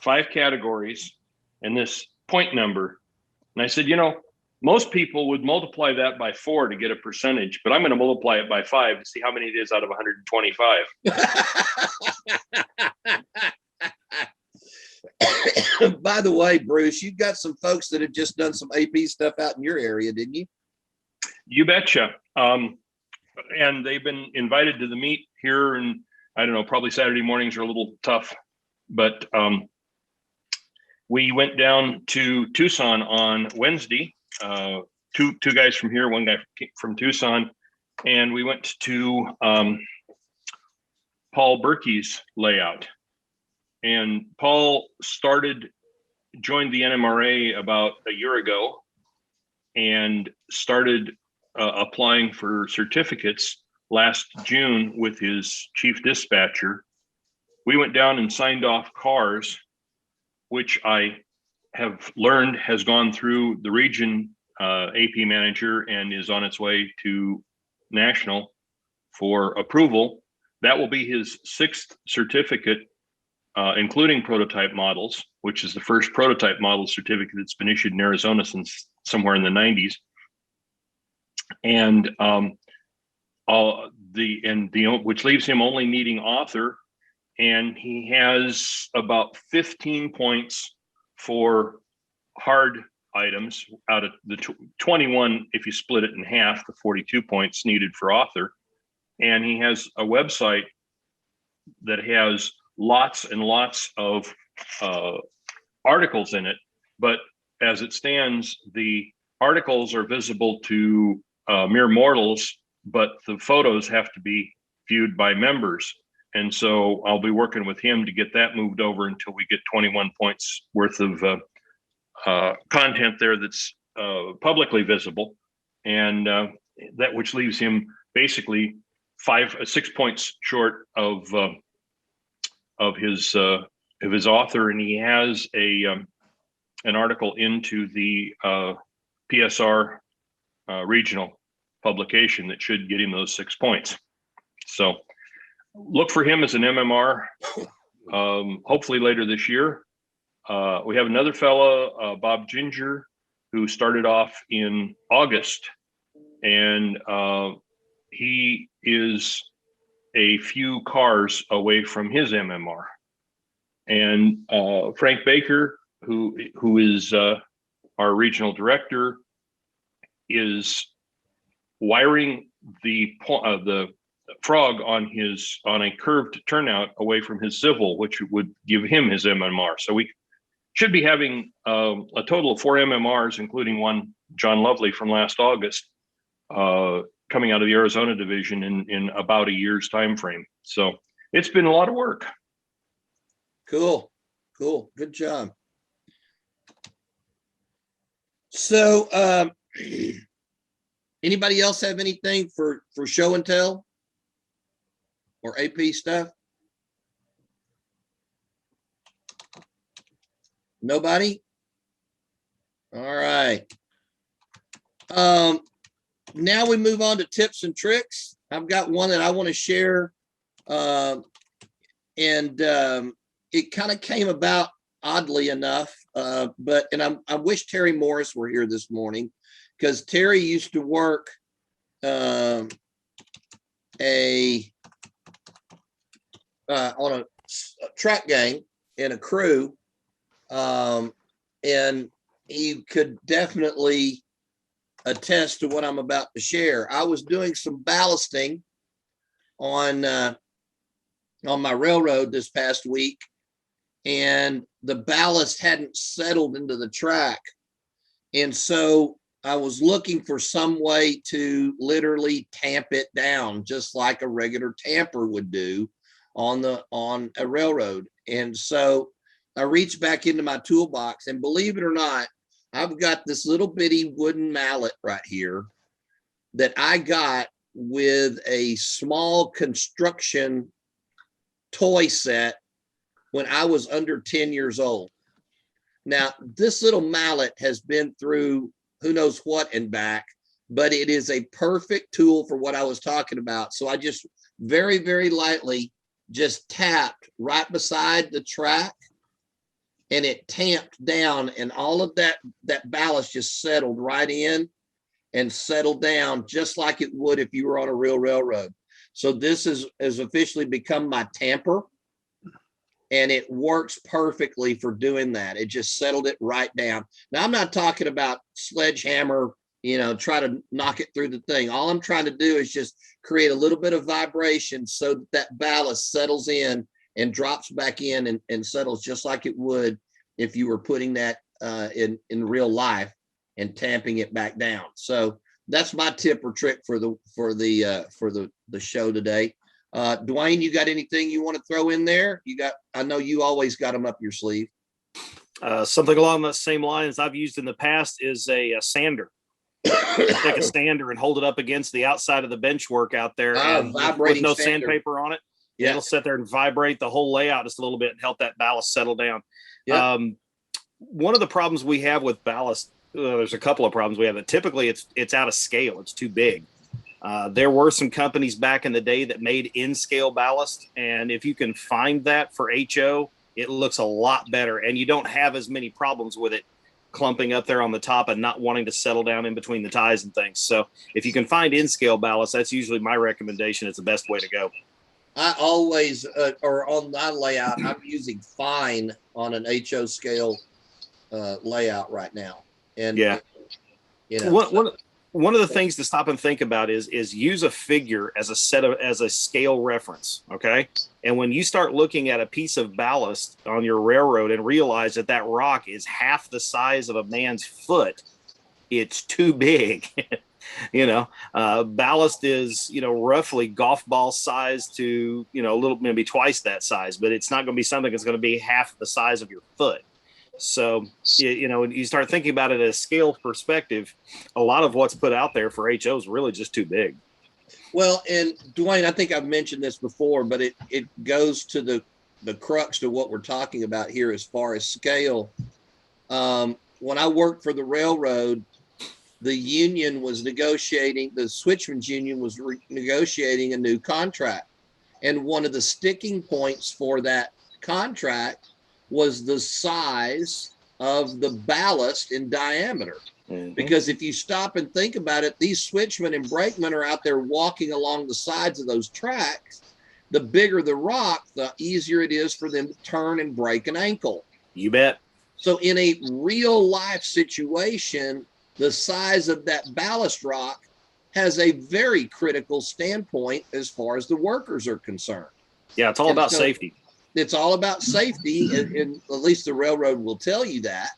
5 categories, and this point number. And I said, most people would multiply that by 4 to get a percentage, but I'm going to multiply it by 5 to see how many it is out of 125. by the way, Bruce, you've got some folks that have just done some AP stuff out in your area, didn't you? You betcha. And they've been invited to the meet here, and I don't know, probably Saturday mornings are a little tough, but we went down to Tucson on Wednesday. Two guys from here, one guy from Tucson, and we went to Paul Berkey's layout. And Paul joined the NMRA about a year ago and started applying for certificates last June with his chief dispatcher. We went down and signed off cars, which I have learned has gone through the region AP manager and is on its way to national for approval. That will be his 6th certificate, including prototype models, which is the first prototype model certificate that's been issued in Arizona since somewhere in the 90s. And which leaves him only needing author, and he has about 15 points for hard items out of the 21 if you split it in half, the 42 points needed for author. And he has a website that has lots and lots of articles in it, but as it stands, the articles are visible to mere mortals, but the photos have to be viewed by members. And so I'll be working with him to get that moved over until we get 21 points worth of content there that's publicly visible. And that which leaves him basically 6 points short of his author. And he has an article into the PSR regional publication that should get him those 6 points. So look for him as an MMR, hopefully later this year. We have another fella, Bob Ginger, who started off in August, and he is a few cars away from his MMR. And Frank Baker, who is our regional director, is wiring the frog on a curved turnout away from his civil, which would give him his MMR. So we should be having a total of 4 MMRs, including one, John Lovely, from last August, coming out of the Arizona division in about a year's time frame. So it's been a lot of work. Cool. Good job. So anybody else have anything for show and tell or AP stuff? Nobody? All right. Now we move on to tips and tricks. I've got one that I want to share. It kind of came about oddly enough, but I wish Terry Morris were here this morning, because Terry used to work on a track gang in a crew, and he could definitely attest to what I'm about to share. I was doing some ballasting on my railroad this past week, and the ballast hadn't settled into the track. And so I was looking for some way to literally tamp it down, just like a regular tamper would do on a railroad. And so I reached back into my toolbox, and believe it or not, I've got this little bitty wooden mallet right here that I got with a small construction toy set when I was under 10 years old. Now, this little mallet has been through who knows what and back, but it is a perfect tool for what I was talking about. So I just very, very lightly just tapped right beside the track, and it tamped down, and all of that ballast just settled right in and settled down just like it would if you were on a real railroad. So this has officially become my tamper. and it works perfectly for doing that. It just settled it right down. Now, I'm not talking about sledgehammer, try to knock it through the thing. All I'm trying to do is just create a little bit of vibration so that that ballast settles in and drops back in and settles just like it would if you were putting that in real life and tamping it back down. So that's my tip or trick for the show today. Dwayne, you got anything you want to throw in there? I know you always got them up your sleeve. Something along the same lines I've used in the past is a sander. Take a sander and hold it up against the outside of the bench work out there, and with no sandpaper on it. Yeah, it'll sit there and vibrate the whole layout just a little bit and help that ballast settle down. Yeah. One of the problems we have with ballast, there's a couple of problems we have. That typically it's out of scale. It's too big. There were some companies back in the day that made in-scale ballast, and if you can find that for HO, it looks a lot better, and you don't have as many problems with it clumping up there on the top and not wanting to settle down in between the ties and things. So if you can find in-scale ballast, that's usually my recommendation. It's the best way to go. I always, or on my layout, I'm using fine on an HO scale layout right now. And yeah, one of the things to stop and think about is use a figure as a scale reference. Okay. And when you start looking at a piece of ballast on your railroad and realize that that rock is half the size of a man's foot, it's too big. Ballast is, roughly golf ball size to, a little, maybe twice that size, but it's not going to be something that's going to be half the size of your foot. So, you start thinking about it as a scale perspective, a lot of what's put out there for HO is really just too big. Well, and Dwayne, I think I've mentioned this before, but it goes to the crux to what we're talking about here as far as scale. When I worked for the railroad, the union was negotiating, the Switchman's Union was negotiating a new contract. And one of the sticking points for that contract was the size of the ballast in diameter. Mm-hmm. Because if you stop and think about it, these switchmen and brakemen are out there walking along the sides of those tracks. The bigger the rock, the easier it is for them to turn and break an ankle. You bet. So in a real life situation, the size of that ballast rock has a very critical standpoint as far as the workers are concerned. Yeah, it's all about safety. It's all about safety, and at least the railroad will tell you that.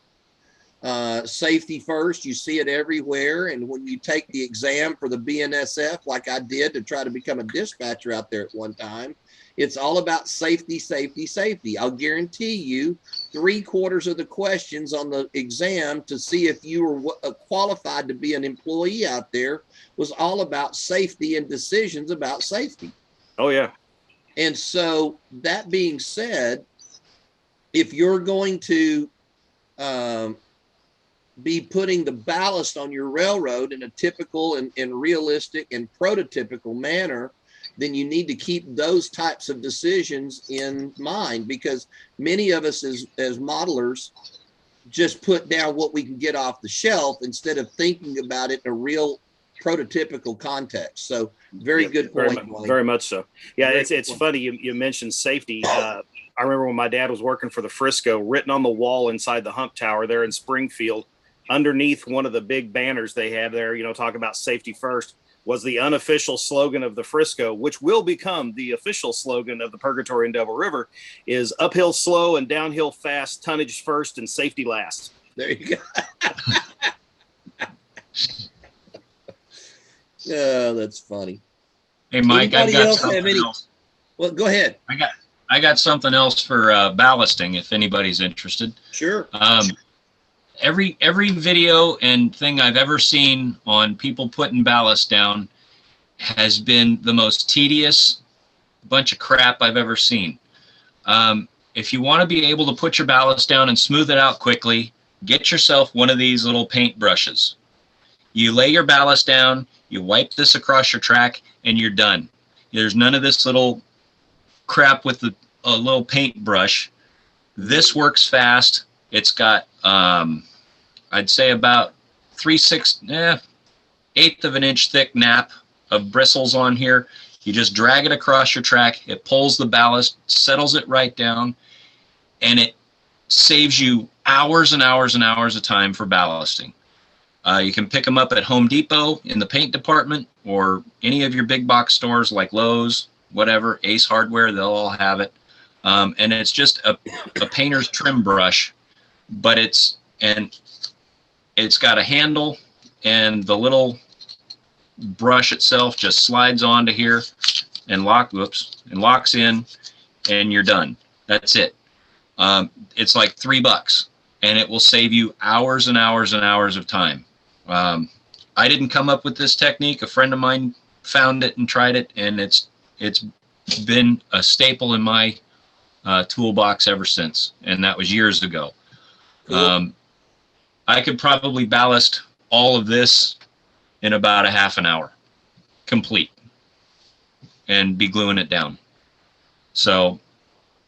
Safety first, you see it everywhere. And when you take the exam for the BNSF, like I did to try to become a dispatcher out there at one time, it's all about safety, safety, safety. I'll guarantee you 3/4 of the questions on the exam to see if you were qualified to be an employee out there was all about safety and decisions about safety. Oh, yeah. And so that being said, if you're going to be putting the ballast on your railroad in a typical and realistic and prototypical manner, then you need to keep those types of decisions in mind, because many of us as modelers just put down what we can get off the shelf instead of thinking about it in a real prototypical context. So very good point. Very much so. Yeah, it's funny you mentioned safety. I remember when my dad was working for the Frisco, written on the wall inside the hump tower there in Springfield, underneath one of the big banners they had there, talk about safety first, was the unofficial slogan of the Frisco, which will become the official slogan of the Purgatory and Devil River, is uphill slow and downhill fast, tonnage first and safety last. There you go. Oh, that's funny. Hey, Mike, I've got something else. Well, go ahead. I got something else for ballasting if anybody's interested. Sure. Every video and thing I've ever seen on people putting ballast down has been the most tedious bunch of crap I've ever seen. If you want to be able to put your ballast down and smooth it out quickly, get yourself one of these little paint brushes. You lay your ballast down, you wipe this across your track, and you're done. There's none of this little crap with a little paintbrush. This works fast. It's got, I'd say about 1/8 of an inch thick nap of bristles on here. You just drag it across your track. It pulls the ballast, settles it right down. and it saves you hours and hours and hours of time for ballasting. You can pick them up at Home Depot in the paint department, or any of your big box stores like Lowe's, whatever, Ace Hardware, they'll all have it. And it's just a painter's trim brush, but it's got a handle, and the little brush itself just slides onto here and locks in, and you're done. That's it. It's like $3, and it will save you hours and hours and hours of time. I didn't come up with this technique. A friend of mine found it and tried it, and it's been a staple in my toolbox ever since, and that was years ago. Cool. I could probably ballast all of this in about a half an hour, complete, and be gluing it down. So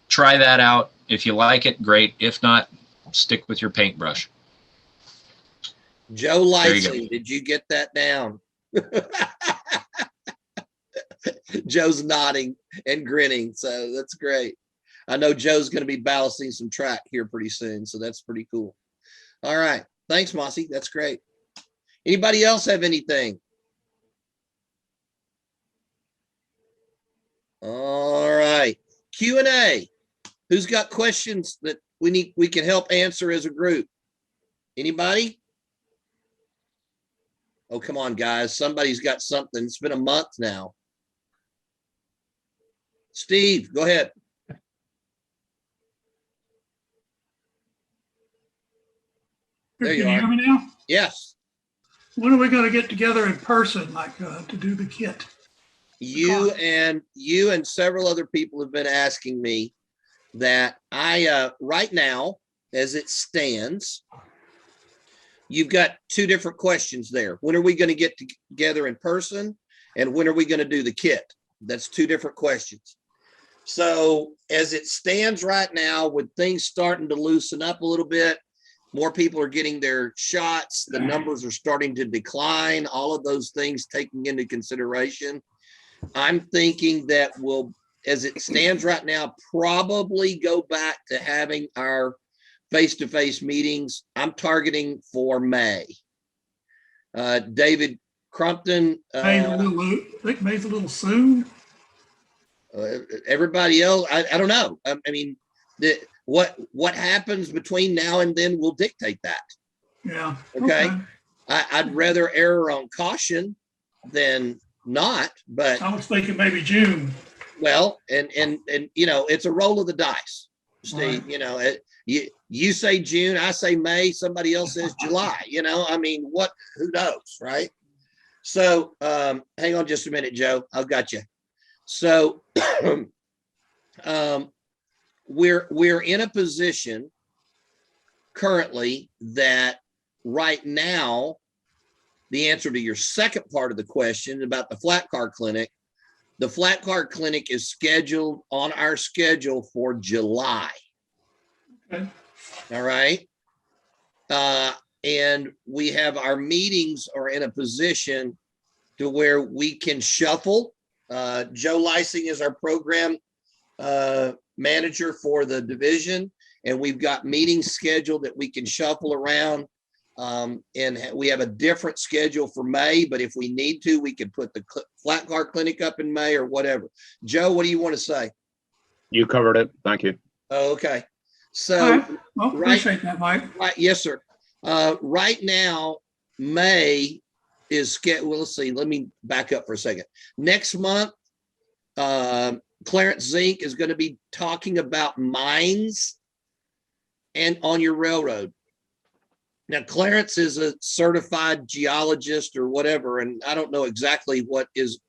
try that out. If you like it, great. If not, stick with your paintbrush. Joe There you go. Lysing, did you get that down? Joe's nodding and grinning, so that's great. I know Joe's going to be ballasting some track here pretty soon, so that's pretty cool. All right. Thanks, Mossy. That's great. Anybody else have anything? All right. Q&A. Who's got questions that we can help answer as a group? Anybody? Oh, come on, guys. Somebody's got something. It's been a month now. Steve, go ahead. There you Can you are. hear me now? Yes. When are we going to get together in person, like to do the kit? You and several other people have been asking me that right now, as it stands, you've got two different questions there. When are we going to get together in person, and when are we going to do the kit? That's two different questions. So as it stands right now, with things starting to loosen up a little bit, more people are getting their shots, the numbers are starting to decline, all of those things taking into consideration, I'm thinking that we'll, as it stands right now, probably go back to having our face-to-face meetings. I'm targeting for May. David Crumpton. I think May's a little soon. Everybody else, I don't know. I mean, what happens between now and then will dictate that. Yeah. Okay. I'd rather err on caution than not, but I was thinking maybe June. Well, and you know, it's a roll of the dice, Steve. Right. You know, you say June, I say May, somebody else says July. You know, I mean, who knows, right? So hang on just a minute, Joe. I've got you. So we're in a position currently that right now, the answer to your second part of the question about the flat car clinic, the flat car clinic is scheduled on our schedule for July. Okay. All right. And we have our meetings are in a position to where we can shuffle. Joe Lysing is our program manager for the division, and we've got meetings scheduled that we can shuffle around. And we have a different schedule for May, but if we need to, we could put the flat car clinic up in May or whatever. Joe, what do you want to say? You covered it. Thank you. Oh, okay. So, All right. Well, appreciate that, Mike. Right, yes, sir. Right now, May is scheduled. Well, let's see. Let me back up for a second. Next month, Clarence Zink is going to be talking about mines and on your railroad. Now, Clarence is a certified geologist or whatever, and I don't know exactly what his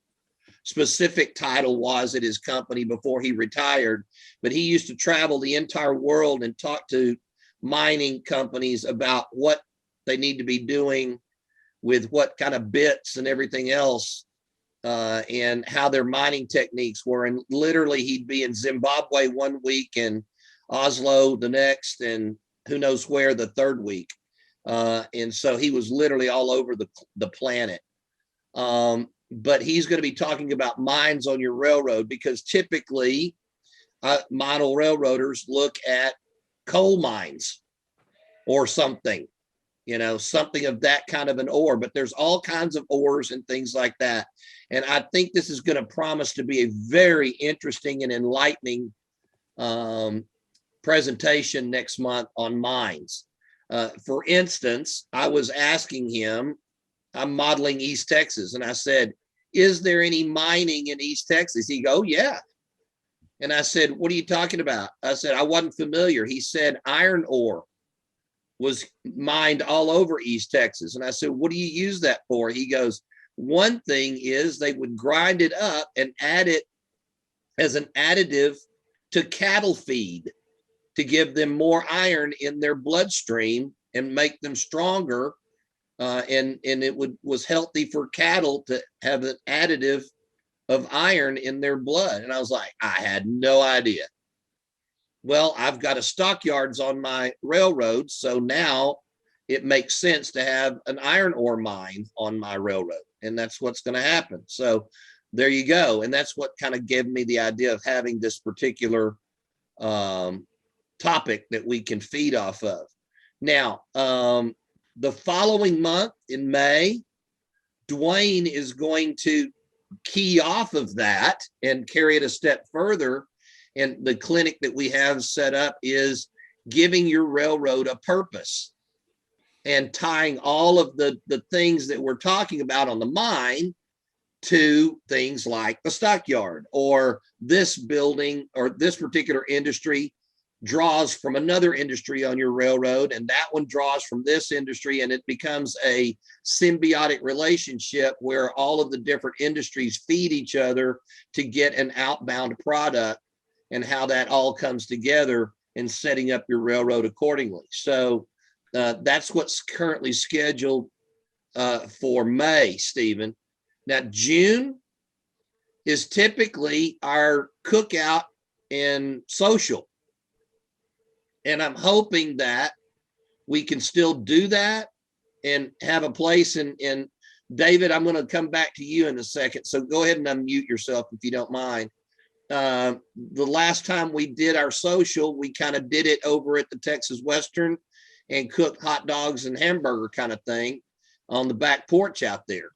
specific title was at his company before he retired, but he used to travel the entire world and talk to mining companies about what they need to be doing with what kind of bits and everything else, and how their mining techniques were. And literally he'd be in Zimbabwe one week and Oslo the next, and who knows where the third week. And so he was literally all over the planet. But he's going to be talking about mines on your railroad, because typically model railroaders look at coal mines or something, something of that kind of an ore. But there's all kinds of ores and things like that. And I think this is going to promise to be a very interesting and enlightening presentation next month on mines. For instance, I was asking him, I'm modeling East Texas, and I said, is there any mining in East Texas? He go, yeah. And I said, what are you talking about? I said, I wasn't familiar. He said, iron ore was mined all over East Texas. And I said, what do you use that for? He goes, one thing is they would grind it up and add it as an additive to cattle feed to give them more iron in their bloodstream and make them stronger. And it was healthy for cattle to have an additive of iron in their blood. And I was like, I had no idea. Well, I've got a stockyards on my railroad, so now it makes sense to have an iron ore mine on my railroad, and that's what's going to happen. So there you go. And that's what kind of gave me the idea of having this particular topic that we can feed off of. Now, the following month in May, Dwayne is going to key off of that and carry it a step further. And the clinic that we have set up is giving your railroad a purpose and tying all of the things that we're talking about on the mine to things like the stockyard, or this building or this particular industry draws from another industry on your railroad, and that one draws from this industry, and it becomes a symbiotic relationship where all of the different industries feed each other to get an outbound product, and how that all comes together in setting up your railroad accordingly. So that's what's currently scheduled for May, Stephen. Now, June is typically our cookout and social. And I'm hoping that we can still do that and have a place. And David, I'm going to come back to you in a second. So go ahead and unmute yourself if you don't mind. The last time we did our social, we kind of did it over at the Texas Western and cooked hot dogs and hamburger kind of thing on the back porch out there.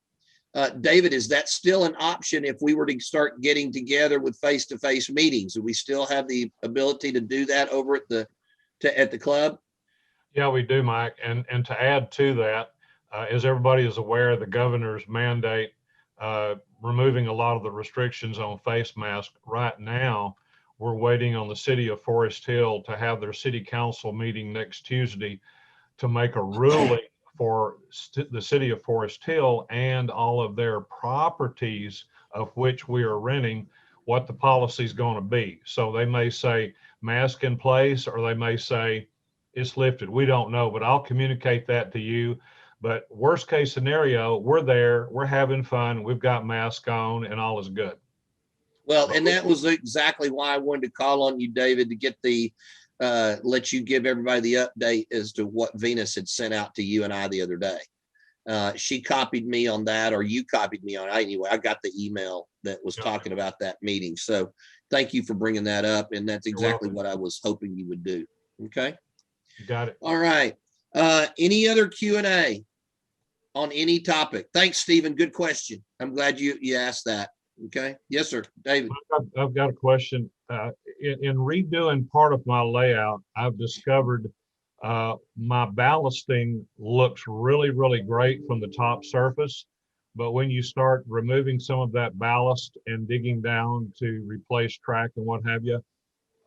David, is that still an option if we were to start getting together with face-to-face meetings? Do we still have the ability to do that over at the club? Yeah, we do, Mike. And to add to that, as everybody is aware, the governor's mandate removing a lot of the restrictions on face masks. Right now, we're waiting on the city of Forest Hill to have their city council meeting next Tuesday to make a ruling for the city of Forest Hill and all of their properties of which we are renting, what the policy is going to be. So they may say mask in place, or they may say it's lifted. We don't know, but I'll communicate that to you. But worst case scenario, we're there, we're having fun, we've got masks on, and all is good. Well, and that was exactly why I wanted to call on you, David, to get let you give everybody the update as to what Venus had sent out to you and I the other day. She copied me on that, or you copied me on it. Anyway, I got the email that was talking about that meeting. So thank you for bringing that up. And that's exactly what I was hoping you would do. Okay. You got it. All right. Any other Q&A on any topic? Thanks, Stephen. Good question. I'm glad you asked that. Okay. Yes, sir. David. I've got a question. In redoing part of my layout, I've discovered my ballasting looks really, really great from the top surface. But when you start removing some of that ballast and digging down to replace track and what have you,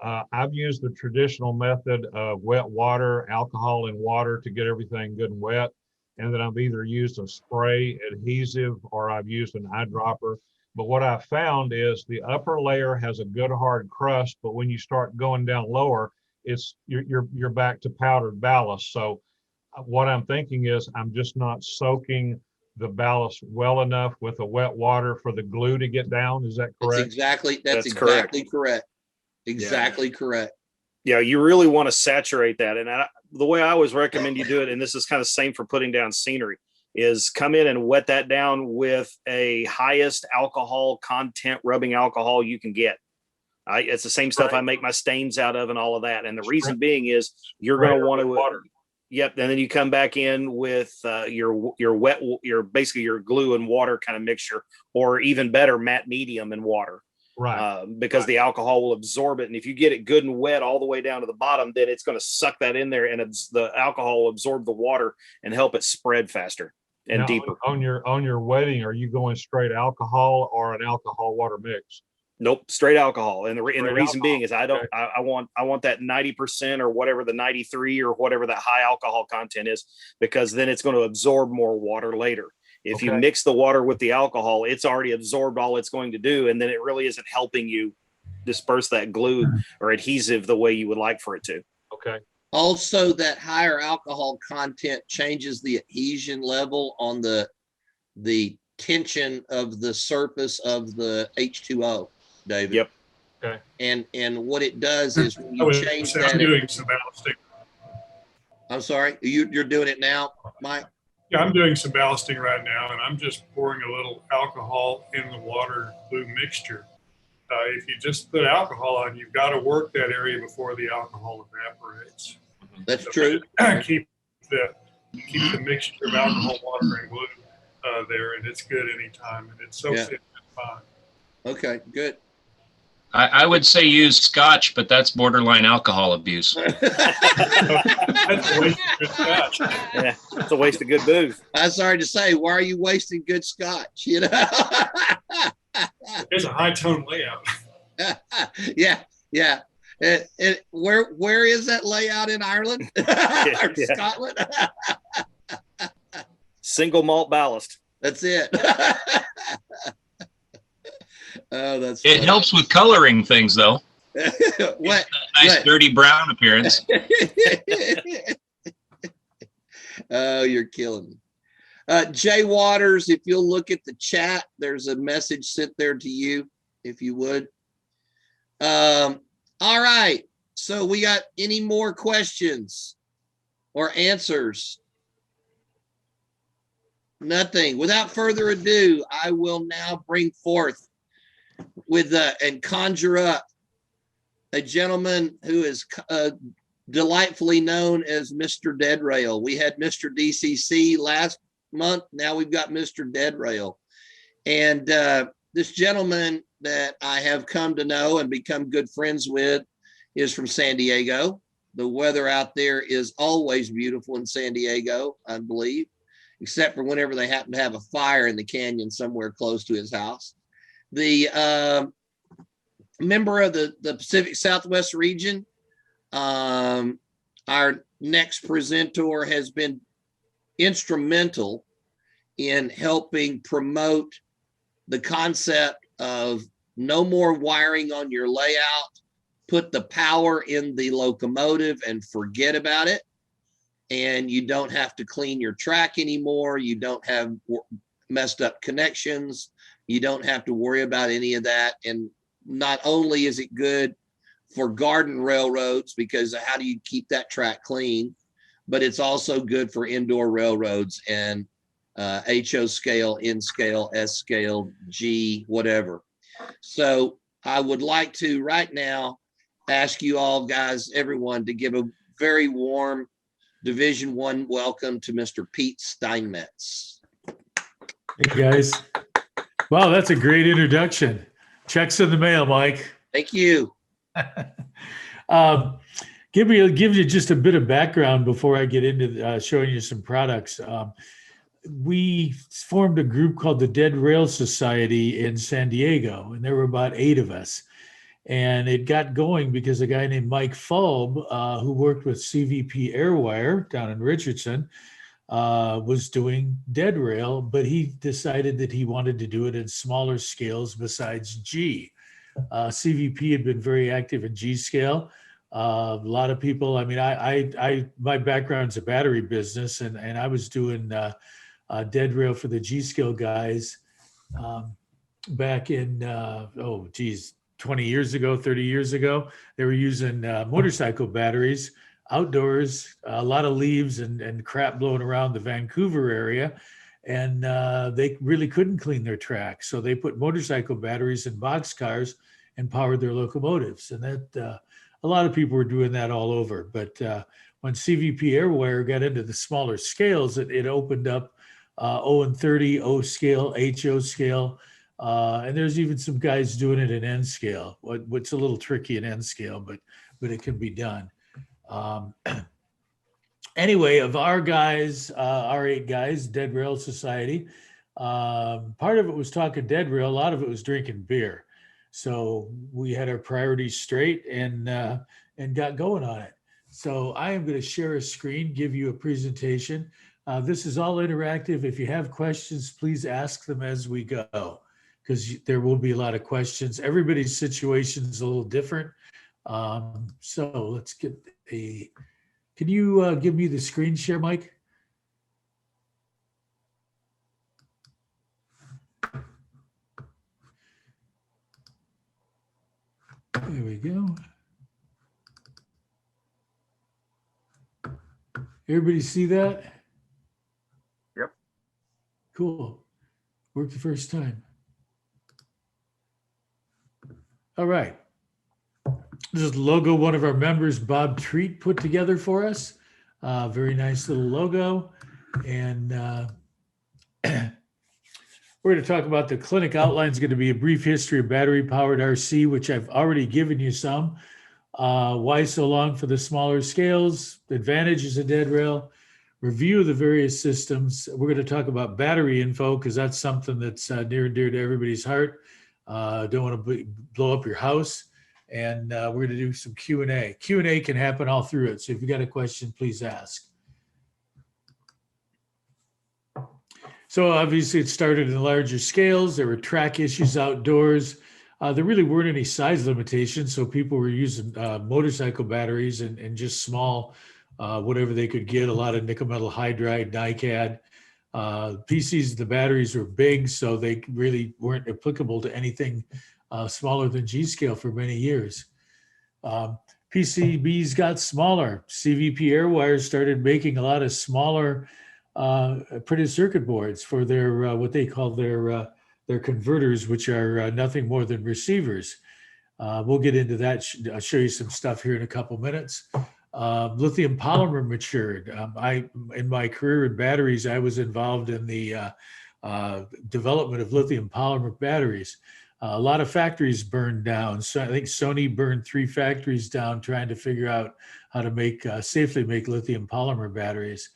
I've used the traditional method of wet water, alcohol and water to get everything good and wet. And then I've either used a spray adhesive or I've used an eyedropper. But what I found is the upper layer has a good hard crust, but when you start going down lower, you're back to powdered ballast. So what I'm thinking is I'm just not soaking the ballast well enough with the wet water for the glue to get down. Is that correct? That's exactly correct. Exactly correct. Yeah, you really want to saturate that. And the way I always recommend you do it, and this is kind of same for putting down scenery, is come in and wet that down with a highest alcohol content rubbing alcohol you can get. It's the same stuff I make my stains out of and all of that. And the reason being is you're going to want to water. Yep. And then you come back in with basically your glue and water kind of mixture, or even better, matte medium and water. Right. Because the alcohol will absorb it. And if you get it good and wet all the way down to the bottom, then it's going to suck that in there, and the alcohol will absorb the water and help it spread faster and Now, deeper. On your wetting, are you going straight alcohol or an alcohol water mix? Nope, straight alcohol. And the reason alcohol. being is I want that 90% or whatever, the 93 or whatever that high alcohol content is, because then it's going to absorb more water later. If you mix the water with the alcohol, it's already absorbed all it's going to do, and then it really isn't helping you disperse that glue or adhesive the way you would like for it to. Okay. Also, that higher alcohol content changes the adhesion level on the tension of the surface of the H2O, David. Yep. Okay. And what it does is when you change that. I'm doing some ballasting. I'm sorry, you're doing it now, Mike? Yeah, I'm doing some ballasting right now, and I'm just pouring a little alcohol in the water glue mixture. If you just put alcohol on, you've got to work that area before the alcohol evaporates. That's true. Keep the mixture of alcohol, water, and glue there, and it's good anytime, and it soaks in fine. Okay, good. I would say use scotch, but that's borderline alcohol abuse. That's a waste of good scotch. Yeah, it's a waste of good booze. I'm sorry to say, why are you wasting good scotch? You know, It's a high tone layout. yeah. Where is that layout in Ireland or Scotland? Single malt ballast. That's it. Oh, that's it funny. helps with coloring things, though. What? Nice dirty brown appearance. Oh, you're killing me. Jay Waters, if you'll look at the chat, there's a message sent there to you, if you would. All right. So we got any more questions or answers? Nothing. Without further ado, I will now bring forth and conjure up a gentleman who is delightfully known as Mr. Dead Rail. We had Mr. DCC last month. Now we've got Mr. Dead Rail. And this gentleman that I have come to know and become good friends with is from San Diego. The weather out there is always beautiful in San Diego, I believe, except for whenever they happen to have a fire in the canyon somewhere close to his house. The member of the Pacific Southwest region, our next presenter has been instrumental in helping promote the concept of no more wiring on your layout, put the power in the locomotive and forget about it. And you don't have to clean your track anymore. You don't have messed up connections. You don't have to worry about any of that. And not only is it good for garden railroads, because how do you keep that track clean, but it's also good for indoor railroads and HO scale, N scale, S scale, G, whatever. So I would like to right now ask you all guys, everyone, to give a very warm Division I welcome to Mr. Pete Steinmetz. Hey guys. Wow, that's a great introduction. Checks in the mail, Mike. Thank you. Give you just a bit of background before I get into showing you some products. We formed a group called the Dead Rail Society in San Diego, and there were about 8 of us. And it got going because a guy named Mike Fulb, who worked with CVP Airwire down in Richardson, was doing dead rail, but he decided that he wanted to do it in smaller scales besides G. CVP had been very active in G scale. A lot of people, I mean, my background's a battery business, and I was doing dead rail for the G scale guys back in, 20 years ago, 30 years ago. They were using motorcycle batteries outdoors, a lot of leaves and crap blowing around the Vancouver area. And they really couldn't clean their track. So they put motorcycle batteries in boxcars and powered their locomotives. And that a lot of people were doing that all over. But when CVP Airwire got into the smaller scales, it opened up O and 30, O scale, HO scale. And there's even some guys doing it in N scale. What's a little tricky in N scale, but it can be done. Anyway, of our guys, our 8 guys, Dead Rail Society, part of it was talking dead rail, a lot of it was drinking beer. So we had our priorities straight and got going on it. So I am going to share a screen, give you a presentation. This is all interactive. If you have questions, please ask them as we go, because there will be a lot of questions. Everybody's situation is a little different. So let's get a, can you give me the screen share, Mike? There we go. Everybody see that? Yep. Cool. Worked the first time. All right. This is the logo one of our members, Bob Treat, put together for us. Very nice little logo. And we're going to talk about the clinic outline. Is going to be a brief history of battery-powered RC, which I've already given you some. Why so long for the smaller scales? Advantages of dead rail. Review of the various systems. We're going to talk about battery info because that's something that's near and dear to everybody's heart. Don't want to blow up your house. And we're going to do some Q&A. Q&A can happen all through it. So if you got a question, please ask. So obviously it started in larger scales. There were track issues outdoors. There really weren't any size limitations. So people were using motorcycle batteries and just small, whatever they could get, a lot of nickel metal hydride, NiCad. PCs, the batteries were big, so they really weren't applicable to anything smaller than G scale for many years. PCBs got smaller. CVP Airwire started making a lot of smaller printed circuit boards for their what they call their converters, which are nothing more than receivers. We'll get into that. I'll show you some stuff here in a couple minutes. Lithium polymer matured. In my career in batteries, I was involved in the development of lithium polymer batteries. A lot of factories burned down. So I think Sony burned 3 factories down trying to figure out how to make safely make lithium polymer batteries.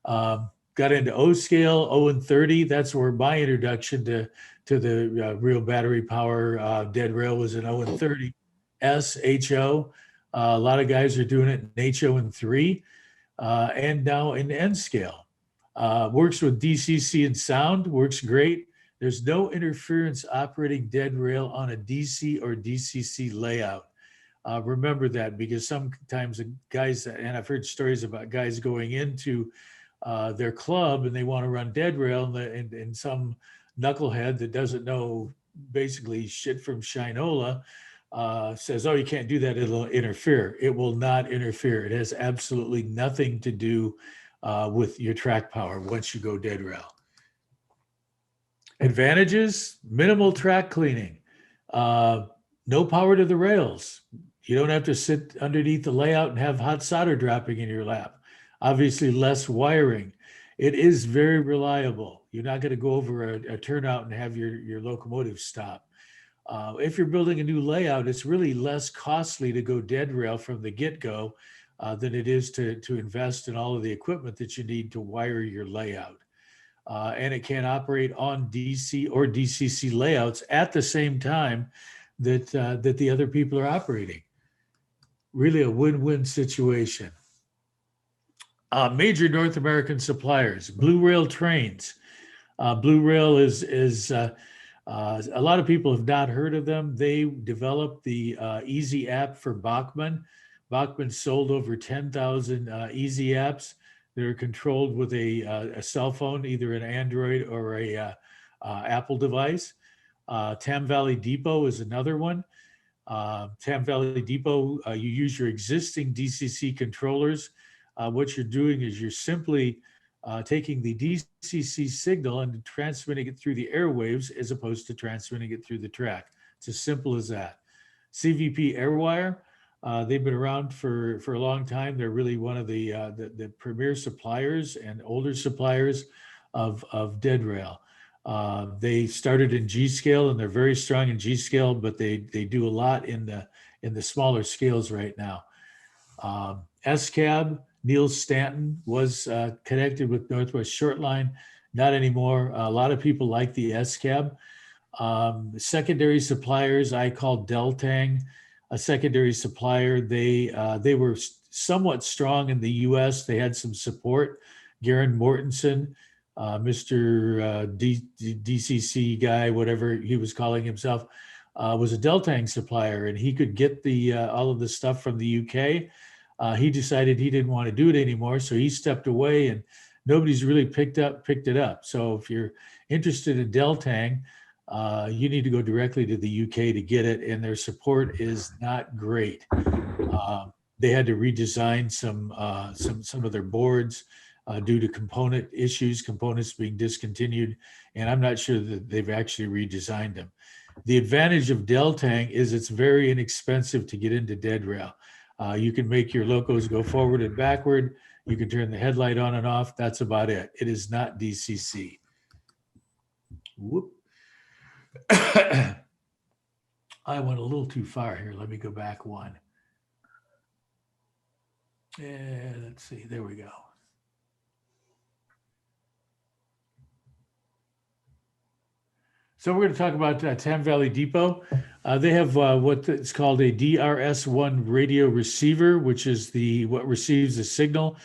Got into O scale, O and 30. That's where my introduction to the real battery power dead rail was in O and 30. S, HO. A lot of guys are doing it in HO and 3 and now in N scale. Works with DCC and sound, works great. There's no interference operating dead rail on a DC or DCC layout. Remember that, because sometimes guys, and I've heard stories about guys going into their club and they want to run dead rail and some knucklehead that doesn't know basically shit from Shinola says, oh, you can't do that, it'll interfere. It will not interfere. It has absolutely nothing to do with your track power once you go dead rail. Advantages, minimal track cleaning, no power to the rails. You don't have to sit underneath the layout and have hot solder dropping in your lap. Obviously less wiring. It is very reliable. You're not going to go over a turnout and have your locomotive stop. If you're building a new layout, it's really less costly to go dead rail from the get-go than it is to invest in all of the equipment that you need to wire your layout. And it can operate on DC or DCC layouts at the same time that the other people are operating. Really a win-win situation. Major North American suppliers, Blue Rail trains. Blue Rail is a lot of people have not heard of them. They developed the Easy app for Bachmann. Bachmann sold over 10,000 Easy apps. They're controlled with a cell phone, either an Android or a Apple device. Tam Valley Depot is another one. Tam Valley Depot, you use your existing DCC controllers. What you're doing is you're simply taking the DCC signal and transmitting it through the airwaves as opposed to transmitting it through the track. It's as simple as that. CVP Airwire. They've been around for a long time. They're really one of the premier suppliers and older suppliers of dead rail. They started in G scale and they're very strong in G scale, but they do a lot in the smaller scales right now. SCAB, Neil Stanton was connected with Northwest Shortline, not anymore. A lot of people like the SCAB. Secondary suppliers, I call Deltang a secondary supplier. They were somewhat strong in the US. They had some support. Garen Mortensen, Mr. DCC guy, whatever he was calling himself, was a Deltang supplier, and he could get all of the stuff from the UK. He decided he didn't want to do it anymore, so he stepped away, and nobody's really picked it up. So if you're interested in Deltang, you need to go directly to the UK to get it, and their support is not great. They had to redesign some of their boards due to component issues, components being discontinued, and I'm not sure that they've actually redesigned them. The advantage of Deltang is it's very inexpensive to get into dead rail. You can make your locos go forward and backward. You can turn the headlight on and off. That's about it. It is not DCC. Whoop. I went a little too far here. Let me go back one. Let's see. There we go. So we're going to talk about Tam Valley Depot. They have what is called a DRS-1 radio receiver, which is what receives the signal.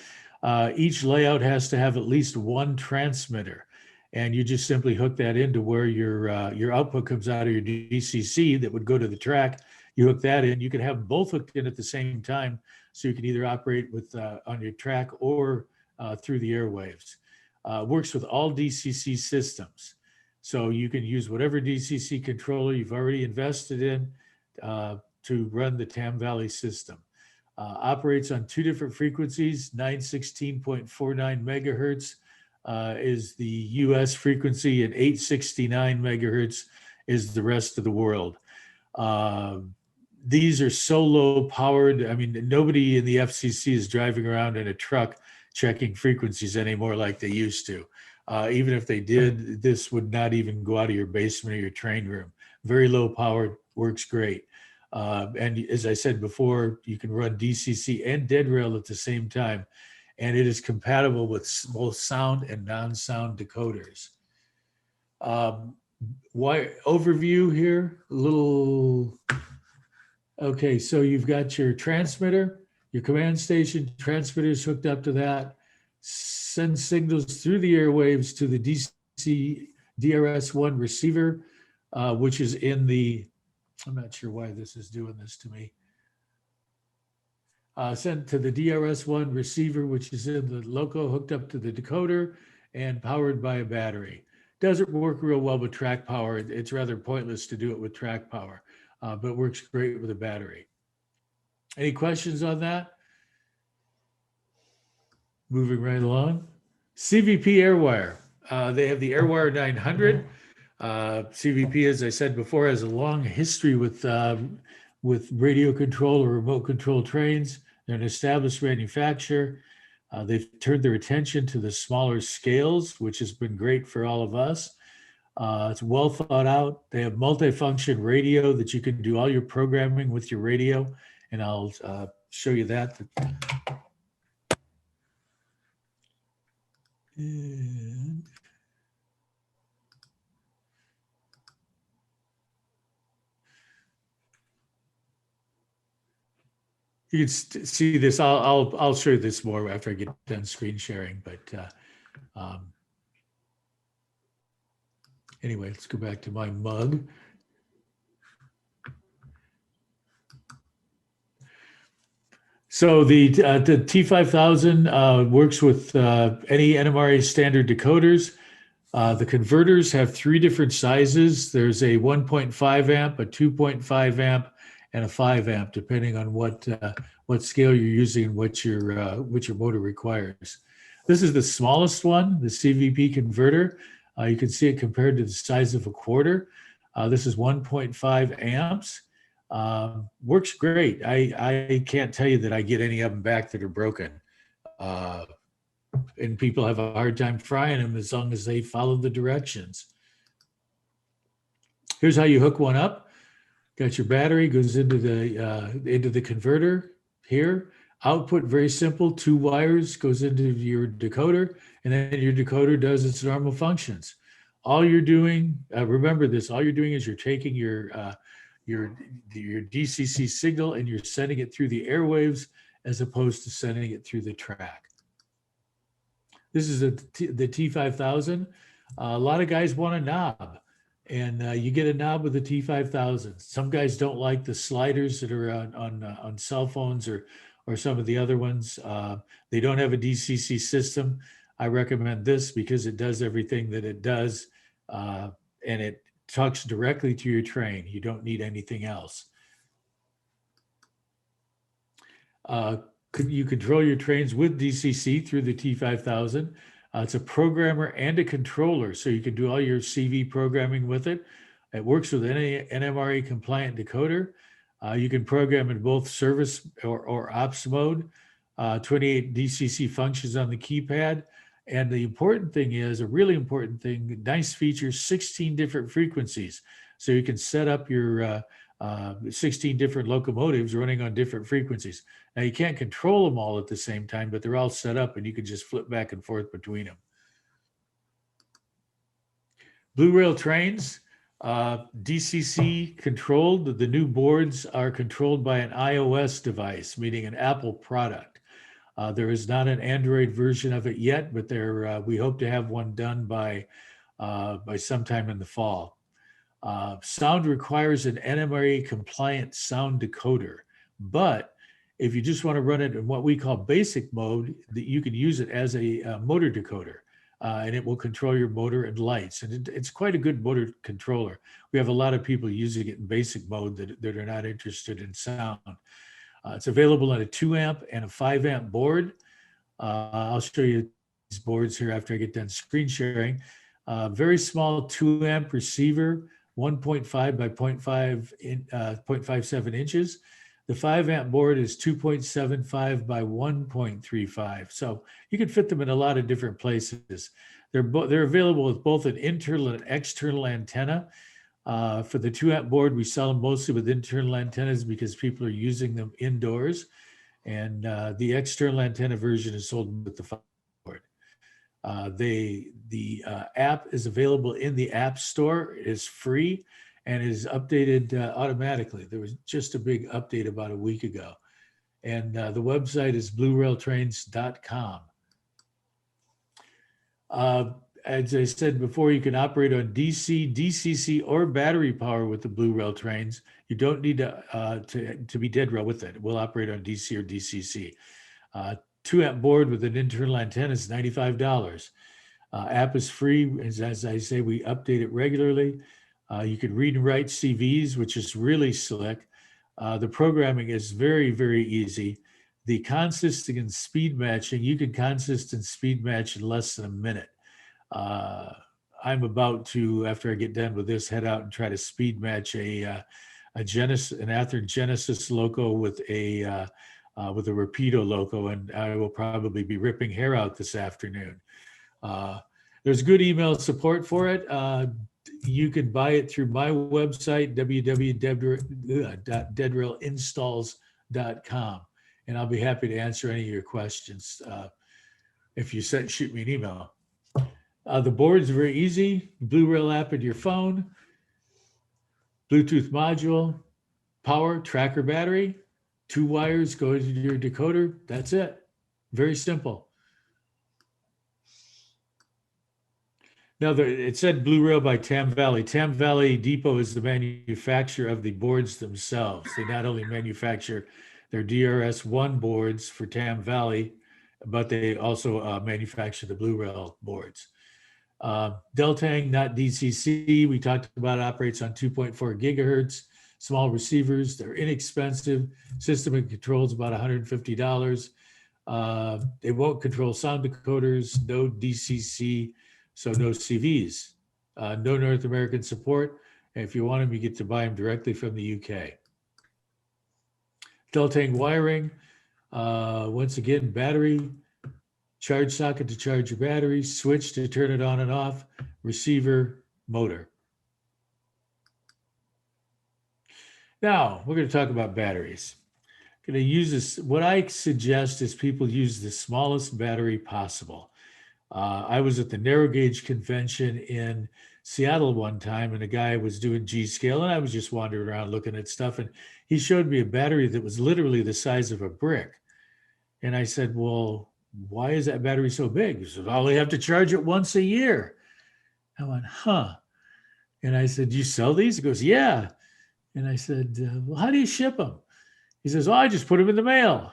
Each layout has to have at least one transmitter, and you just simply hook that into where your output comes out of your DCC that would go to the track. You hook that in. You can have both hooked in at the same time, so you can either operate with on your track or through the airwaves. Works with all DCC systems. So you can use whatever DCC controller you've already invested in to run the Tam Valley system. Operates on two different frequencies. 916.49 megahertz is the US frequency, and 869 megahertz is the rest of the world. These are so low powered. I mean, nobody in the FCC is driving around in a truck checking frequencies anymore like they used to. Even if they did, this would not even go out of your basement or your train room. Very low powered, works great. And as I said before, you can run DCC and dead rail at the same time. And it is compatible with both sound and non-sound decoders. Overview here, okay, so you've got your transmitter, your command station, transmitters hooked up to that. Send signals through the airwaves to the DC DRS-1 receiver, which is in I'm not sure why this is doing this to me. Sent to the DRS-1 receiver, which is in the loco, hooked up to the decoder and powered by a battery. Doesn't work real well with track power. It's rather pointless to do it with track power, but works great with a battery. Any questions on that? Moving right along. CVP Airwire. They have the Airwire 900. CVP, as I said before, has a long history with radio control or remote control trains. They're an established manufacturer. They've turned their attention to the smaller scales, which has been great for all of us. It's well thought out. They have multifunction radio that you can do all your programming with your radio, and I'll show you that. And you can see this. I'll show you this more after I get done screen sharing. But anyway, let's go back to my mug. So the T5000 works with any NMRA standard decoders. The converters have three different sizes. There's a 1.5 amp, a 2.5 amp, and a 5 amp, depending on what scale you're using and what your motor requires. This is the smallest one, the CVP converter. You can see it compared to the size of a quarter. This is 1.5 amps. Works great. I can't tell you that I get any of them back that are broken. And people have a hard time frying them as long as they follow the directions. Here's how you hook one up. Got your battery, goes into the converter here. Output, very simple, 2 wires, goes into your decoder, and then your decoder does its normal functions. All you're doing, remember this, all you're doing is you're taking your DCC signal and you're sending it through the airwaves as opposed to sending it through the track. This is the T5000. A lot of guys want a knob, and you get a knob with the T5000. Some guys don't like the sliders that are on cell phones or some of the other ones. They don't have a DCC system. I recommend this because it does everything that it does, and it talks directly to your train. You don't need anything else. You control your trains with DCC through the T5000. It's a programmer and a controller, so you can do all your CV programming with it. It works with any NMRA compliant decoder. You can program in both service or ops mode. 28 DCC functions on the keypad. And the important thing is, a really important thing, nice feature, 16 different frequencies. So you can set up your 16 different locomotives running on different frequencies. Now you can't control them all at the same time, but they're all set up and you can just flip back and forth between them. Blue Rail trains, DCC controlled. The new boards are controlled by an iOS device, meaning an Apple product. There is not an Android version of it yet, but we hope to have one done by sometime in the fall. Sound requires an NMRA compliant sound decoder, but if you just want to run it in what we call basic mode, that you can use it as a motor decoder, and it will control your motor and lights. And it's quite a good motor controller. We have a lot of people using it in basic mode that are not interested in sound. It's available on a 2 amp and a 5 amp board. I'll show you these boards here after I get done screen sharing. Very small 2 amp receiver, 1.5 by 0.57 inches. The 5 amp board is 2.75 by 1.35. So you can fit them in a lot of different places. They're available with both an internal and external antenna. For the 2 amp board, we sell them mostly with internal antennas because people are using them indoors. And the external antenna version is sold with the 5 board. The app is available in the App Store. It is free and is updated automatically. There was just a big update about a week ago. And the website is bluerailtrains.com. As I said before, you can operate on DC, DCC, or battery power with the Blue Rail trains. You don't need to be dead rail with it. It will operate on DC or DCC. 2 amp board with an internal antenna is $95. App is free. As I say, we update it regularly. You can read and write CVs, which is really slick. The programming is very, very easy. The consisting and speed matching, you can consist and speed match in less than a minute. I'm about to, after I get done with this, head out and try to speed match an Athearn Genesis loco with a Rapido loco, and I will probably be ripping hair out this afternoon. There's good email support for it. You can buy it through my website, www.deadrailinstalls.com, and I'll be happy to answer any of your questions if you shoot me an email. The board is very easy. Blue Rail app in your phone, Bluetooth module, power, tracker battery, 2 wires go into your decoder. That's it. Very simple. Now, it said Blue Rail by Tam Valley. Tam Valley Depot is the manufacturer of the boards themselves. They not only manufacture their DRS-1 boards for Tam Valley, but they also manufacture the Blue Rail boards. Deltang, not DCC, we talked about, operates on 2.4 gigahertz, small receivers. They're inexpensive. System and controls about $150. They won't control sound decoders, no DCC, so no CVs, no North American support. And if you want them, you get to buy them directly from the UK. Deltang wiring. Once again, battery, charge socket to charge your battery, switch to turn it on and off, receiver, motor. Now, we're going to talk about batteries. Going to use this. What I suggest is people use the smallest battery possible. I was at the narrow gauge convention in Seattle one time, and a guy was doing G scale, and I was just wandering around looking at stuff, and he showed me a battery that was literally the size of a brick. And I said, well, why is that battery so big? He said, I only have to charge it once a year. I went, huh. And I said, do you sell these? He goes, yeah. And I said, well, how do you ship them? He says, oh, I just put them in the mail.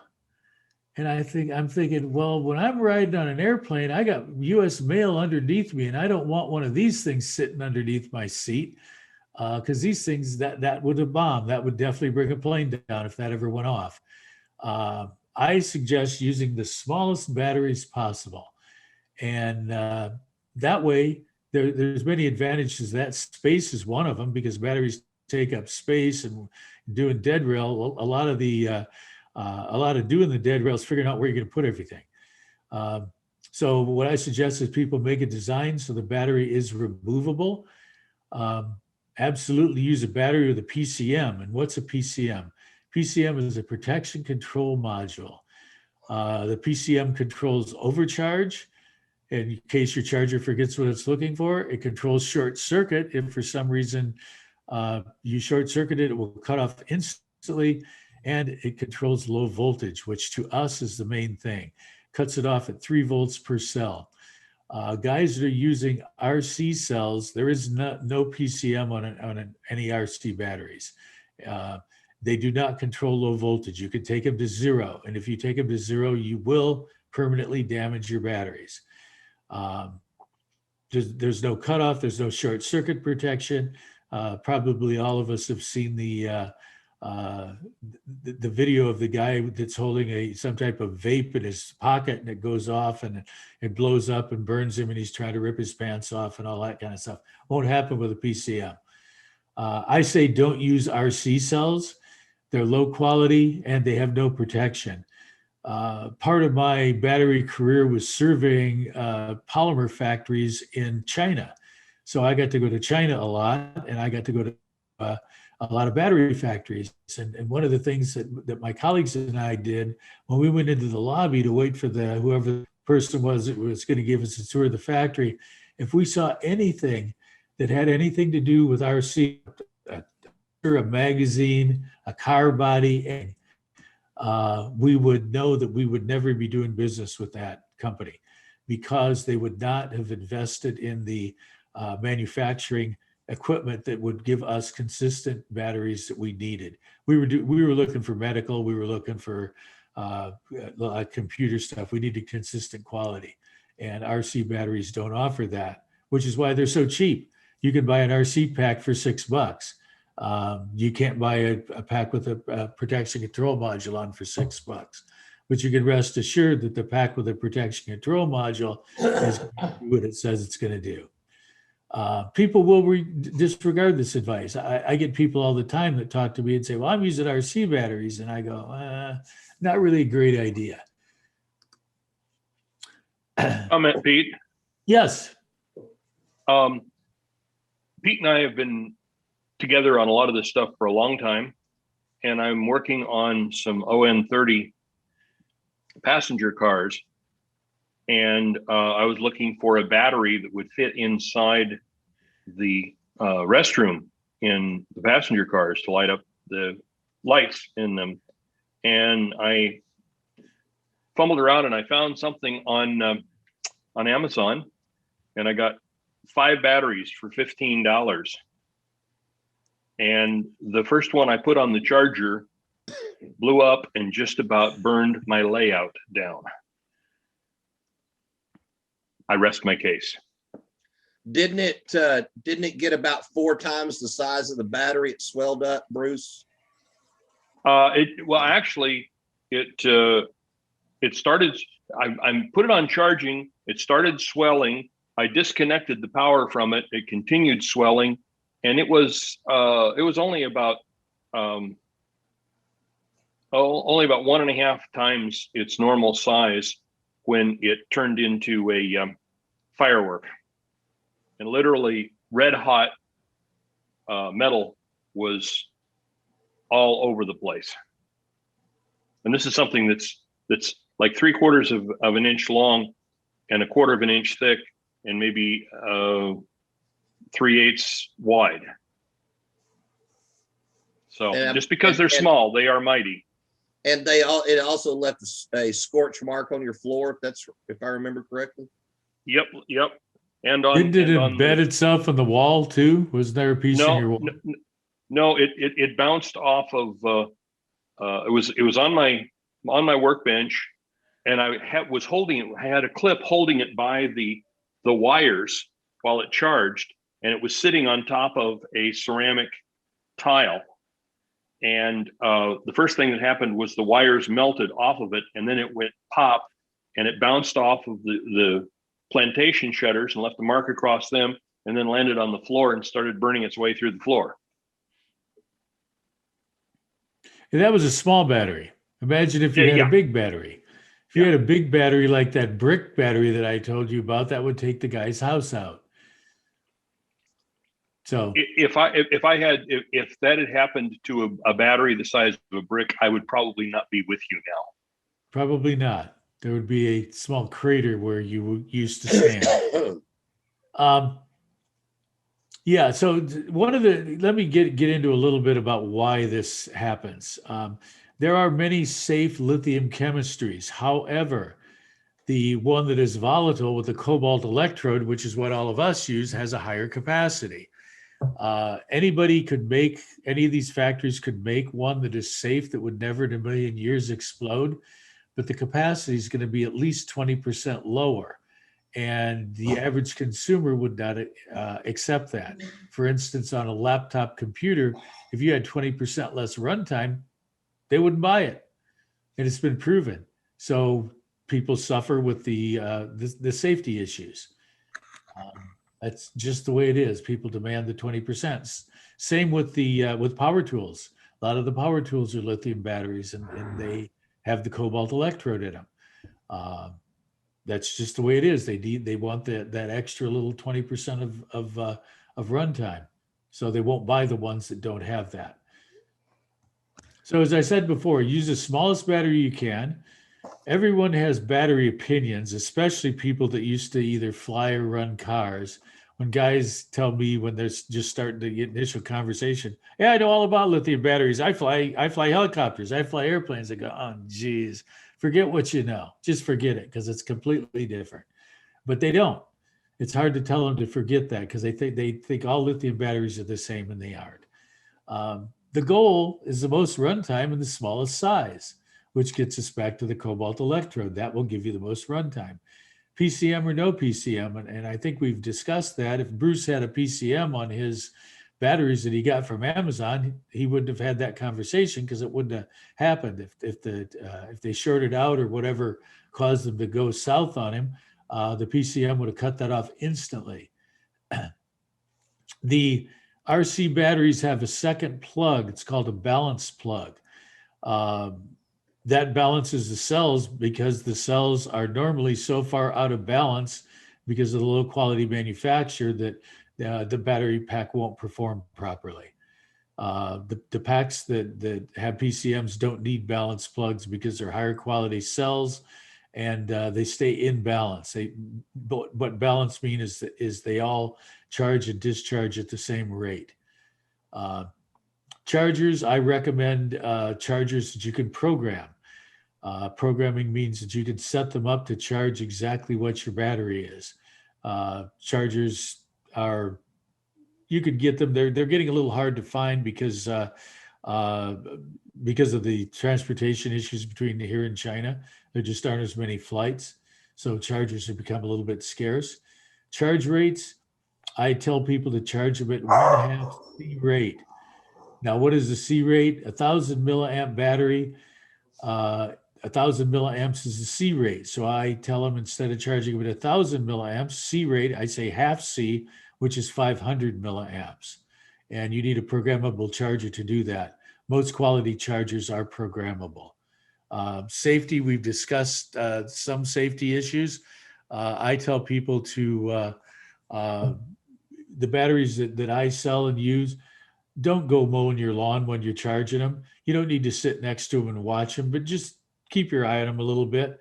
And I'm thinking, well, when I'm riding on an airplane, I got US mail underneath me, and I don't want one of these things sitting underneath my seat, because these things, that would have bombed. That would definitely bring a plane down if that ever went off. I suggest using the smallest batteries possible. And that way, there's many advantages. That space is one of them, because batteries take up space, and doing dead rail, a lot of doing the dead rail is figuring out where you're going to put everything. So what I suggest is people make a design so the battery is removable. Absolutely use a battery with a PCM. And what's a PCM? PCM is a protection control module. The PCM controls overcharge. In case your charger forgets what it's looking for, it controls short circuit. If for some reason you short circuit it, it will cut off instantly. And it controls low voltage, which to us is the main thing. Cuts it off at 3 volts per cell. Guys that are using RC cells, there is no PCM on any RC batteries. They do not control low voltage. You can take them to 0. And if you take them to 0, you will permanently damage your batteries. There's no cutoff. There's no short circuit protection. Probably all of us have seen the video of the guy that's holding some type of vape in his pocket, and it goes off and it blows up and burns him, and he's trying to rip his pants off and all that kind of stuff. Won't happen with a PCM. I say don't use RC cells. They're low quality and they have no protection. Part of my battery career was surveying polymer factories in China. So I got to go to China a lot, and I got to go to a lot of battery factories. And one of the things that my colleagues and I did when we went into the lobby to wait for whoever the person was that was going to give us a tour of the factory, if we saw anything that had anything to do with RC, a magazine, a car body, we would know that we would never be doing business with that company, because they would not have invested in the manufacturing equipment that would give us consistent batteries that we needed. We were looking for medical, we were looking for computer stuff. We needed consistent quality, and RC batteries don't offer that, which is why they're so cheap. You can buy an RC pack for $6. You can't buy a pack with a protection control module on for $6, but you can rest assured that the pack with a protection control module is going to do what it says it's going to do. People will disregard this advice. I get people all the time that talk to me and say, well, I'm using RC batteries. And I go, not really a great idea. Comment, Pete. Yes. Pete and I have been together on a lot of this stuff for a long time, and I'm working on some ON30 passenger cars. And I was looking for a battery that would fit inside the restroom in the passenger cars to light up the lights in them. And I fumbled around and I found something on Amazon, and I got 5 batteries for $15. And the first one I put on the charger blew up and just about burned my layout down. I rest my case. Didn't it get about 4 times the size of the battery? It swelled up, Bruce? Well, actually, it started. I put it on charging. It started swelling. I disconnected the power from it. It continued swelling, and it was only about only about 1.5 times its normal size when it turned into a firework. And literally red hot metal was all over the place. And this is something that's like 3/4 of an inch long and 1/4 of an inch thick and maybe 3/8 wide. So just because they're small, they are mighty. And it also left a scorch mark on your floor, if I remember correctly. Yep. And Didn't it embed itself in the wall too? Was there a piece in your wall? No, it bounced off of it was on my workbench, and I was holding it. I had a clip holding it by the wires while it charged, and it was sitting on top of a ceramic tile. And the first thing that happened was the wires melted off of it, and then it went pop, and it bounced off of the plantation shutters and left a mark across them, and then landed on the floor and started burning its way through the floor. And that was a small battery. Imagine if you had a big battery. If you had a big battery like that brick battery that I told you about, that would take the guy's house out. So if that had happened to a battery the size of a brick, I would probably not be with you now. Probably not. There would be a small crater where you used to stand. Yeah. So let me get into a little bit about why this happens. There are many safe lithium chemistries. However, the one that is volatile with the cobalt electrode, which is what all of us use, has a higher capacity. Anybody could make, any of these factories could make one that is safe that would never in a million years explode, but the capacity is going to be at least 20% lower. And the average consumer would not accept that. For instance, on a laptop computer, if you had 20% less runtime, they wouldn't buy it. And it's been proven. So people suffer with the safety issues. That's just the way it is. People demand the 20%. Same with with power tools. A lot of the power tools are lithium batteries, and they have the cobalt electrode in them. That's just the way it is. They want that extra little 20% of runtime, so they won't buy the ones that don't have that. So as I said before, use the smallest battery you can. Everyone has battery opinions, especially people that used to either fly or run cars. When guys tell me when they're just starting the initial conversation, yeah, I know all about lithium batteries. I fly helicopters. I fly airplanes. I go, oh, geez, forget what you know. Just forget it, because it's completely different. But they don't. It's hard to tell them to forget that, because they think all lithium batteries are the same, and they aren't. The goal is the most runtime in the smallest size, which gets us back to the cobalt electrode. That will give you the most runtime. PCM or no PCM, and I think we've discussed that. If Bruce had a PCM on his batteries that he got from Amazon, he wouldn't have had that conversation, because it wouldn't have happened. If they shorted out or whatever caused them to go south on him, the PCM would have cut that off instantly. The RC batteries have a second plug. It's called a balance plug. That balances the cells, because the cells are normally so far out of balance because of the low quality manufacture that the battery pack won't perform properly. The packs that have PCMs don't need balance plugs because they're higher quality cells, and they stay in balance. What balance means is they all charge and discharge at the same rate. Chargers, I recommend chargers that you can program. Programming means that you can set them up to charge exactly what your battery is. Chargers are, you could get them, they're getting a little hard to find because of the transportation issues between here and China. There just aren't as many flights. So chargers have become a little bit scarce. Charge rates, I tell people to charge them at 1.5 C rate. Now, what is the C rate? 1,000 milliamp battery. 1,000 milliamps is the C rate. So I tell them, instead of charging them at 1,000 milliamps, C rate, I say half C, which is 500 milliamps. And you need a programmable charger to do that. most quality chargers are programmable. Safety, we've discussed some safety issues. I tell people to, the batteries that I sell and use, don't go mowing your lawn when you're charging them. You don't need to sit next to them and watch them, but just keep your eye on them a little bit.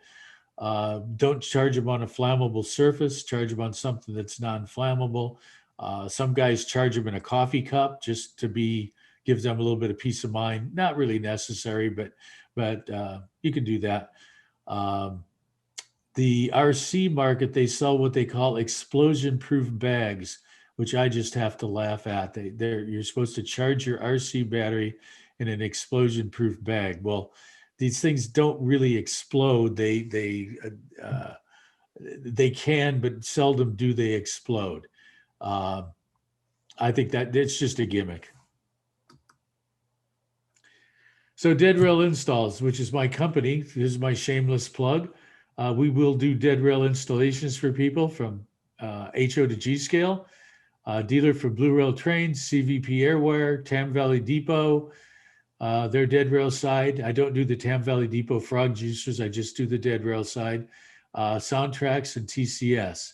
Don't charge them on a flammable surface, charge them on something that's non-flammable. Some guys charge them in a coffee cup just to gives them a little bit of peace of mind. Not really necessary, but you can do that. The RC market, they sell what they call explosion-proof bags, which I just have to laugh at. You're supposed to charge your RC battery in an explosion-proof bag. Well, these things don't really explode. They can, but seldom do they explode. I think that it's just a gimmick. So Dead Rail Installs, which is my company, here's my shameless plug. We will do dead rail installations for people from HO to G scale. Dealer for Blue Rail Trains, CVP Airwire, Tam Valley Depot, their dead rail side. I don't do the Tam Valley Depot frog juicers. I just do the dead rail side. Soundtracks and TCS.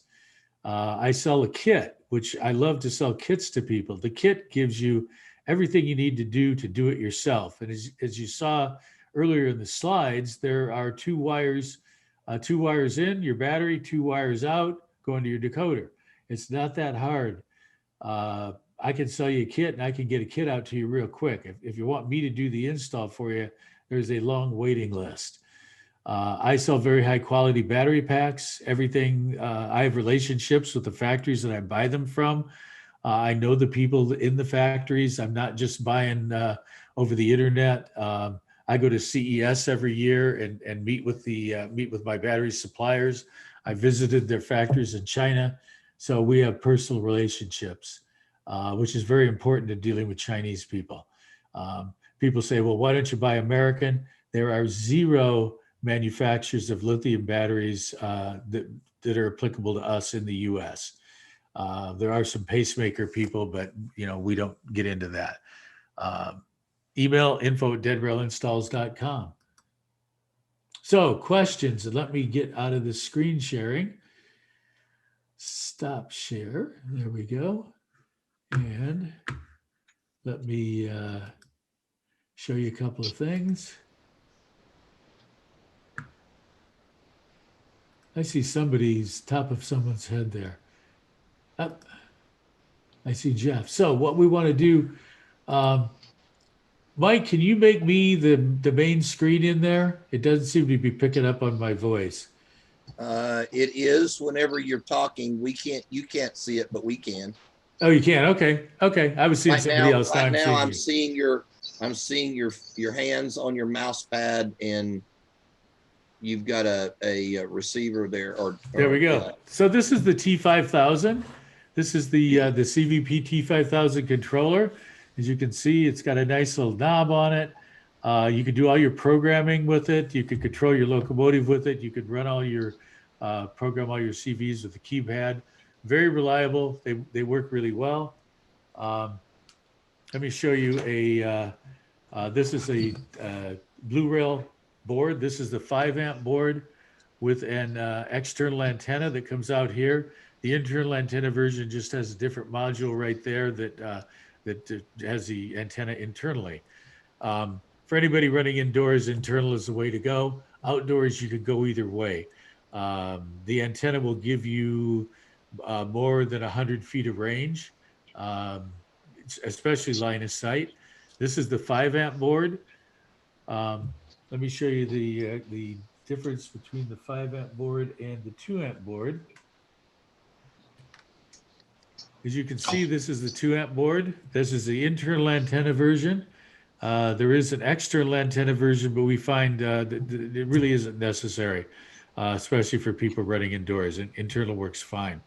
I sell a kit, which I love to sell kits to people. The kit gives you everything you need to do it yourself. And as you saw earlier in the slides, there are two wires in your battery, two wires out going to your decoder. It's not that hard. I can sell you a kit and I can get a kit out to you real quick. If you want me to do the install for you, there's a long waiting list. I sell very high quality battery packs, everything. I have relationships with the factories that I buy them from. I know the people in the factories. I'm not just buying over the internet. I go to CES every year and meet with my battery suppliers. I visited their factories in China. So we have personal relationships, which is very important in dealing with Chinese people. People say, well, why don't you buy American? There are 0 manufacturers of lithium batteries that are applicable to us in the US. There are some pacemaker people, but we don't get into that. Email info@deadrailinstalls.com. So questions, and let me get out of the screen sharing. Stop share. There we go. And let me show you a couple of things. I see top of someone's head there. I see Jeff. So what we want to do, Mike, can you make me the main screen in there? It doesn't seem to be picking up on my voice. It is whenever you're talking. You can't see it, but we can. Oh, you can. Okay. I was seeing somebody else. Right now, I'm seeing your hands on your mouse pad, and you've got a receiver there. There we go. So this is the T5000. This is the CVP T5000 controller. As you can see, it's got a nice little knob on it. You could do all your programming with it. You could control your locomotive with it. You could run program all your CVs with the keypad. Very reliable. They work really well. Let me show you this is a Blue Rail board. This is the 5-amp board with an external antenna that comes out here. The internal antenna version just has a different module right there that has the antenna internally. For anybody running indoors, internal is the way to go. Outdoors, you could go either way. The antenna will give you more than 100 feet of range, especially line of sight. This is the 5-amp board. Let me show you the difference between the 5-amp board and the 2-amp board. As you can see, this is the 2-amp board. This is the internal antenna version. There is an external antenna version, but we find that it really isn't necessary, especially for people running indoors. And internal works fine.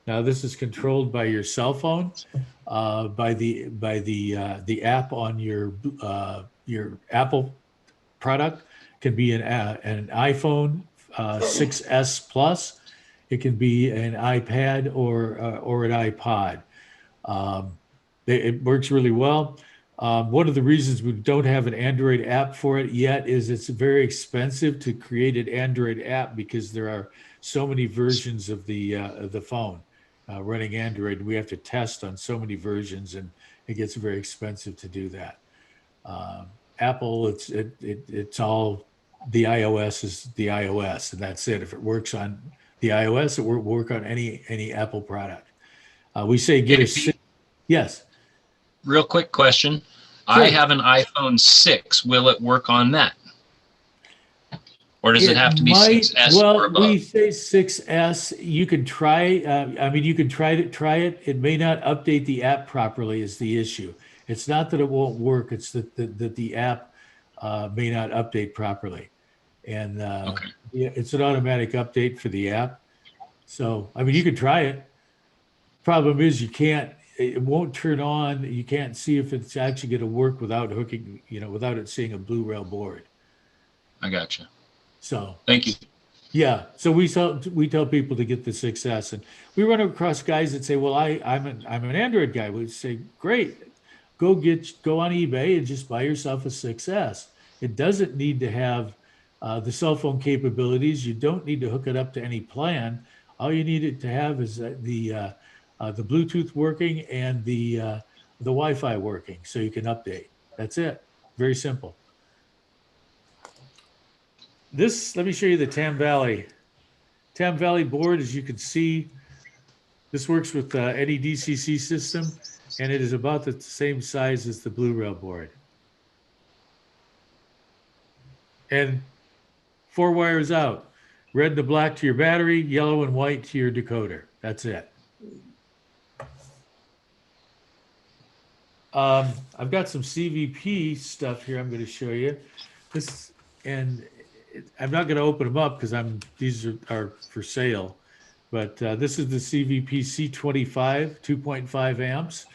Now, this is controlled by your cell phone, by the app on your Apple product. It can be an iPhone 6S Plus. It can be an iPad or an iPod. It works really well. One of the reasons we don't have an Android app for it yet is it's very expensive to create an Android app because there are so many versions of the phone running Android. We have to test on so many versions, and it gets very expensive to do that. Apple, it's all the iOS is the iOS, and that's it. If it works on the iOS, it will work on any Apple product. We say get a yes. Real quick question. Sure. I have an iPhone 6. Will it work on that? Or does it have to be 6S or above? We say 6S. You can try. I mean, you can try it. It may not update the app properly is the issue. It's not that it won't work. It's that the app may not update properly. And yeah, it's an automatic update for the app. So, I mean, you can try it. Problem is you can't, it won't turn on. You can't see if it's actually going to work without hooking, without it seeing a Blue Rail board. I gotcha. So thank you. Yeah. So we tell people to get the 6S, and we run across guys that say, well, I'm an Android guy. We say, great, go on eBay and just buy yourself a 6S. It doesn't need to have the cell phone capabilities. You don't need to hook it up to any plan. All you need it to have is the Bluetooth working and the Wi-Fi working, so you can update. That's it. Very simple. Let me show you the Tam Valley board. As you can see, this works with any DCC system, and it is about the same size as the Blue Rail board. And 4 wires out, red to black to your battery, yellow and white to your decoder. That's it. I've got some CVP stuff here I'm going to show you. I'm not going to open them up because these are for sale, but this is the CVP C25 2.5 amps.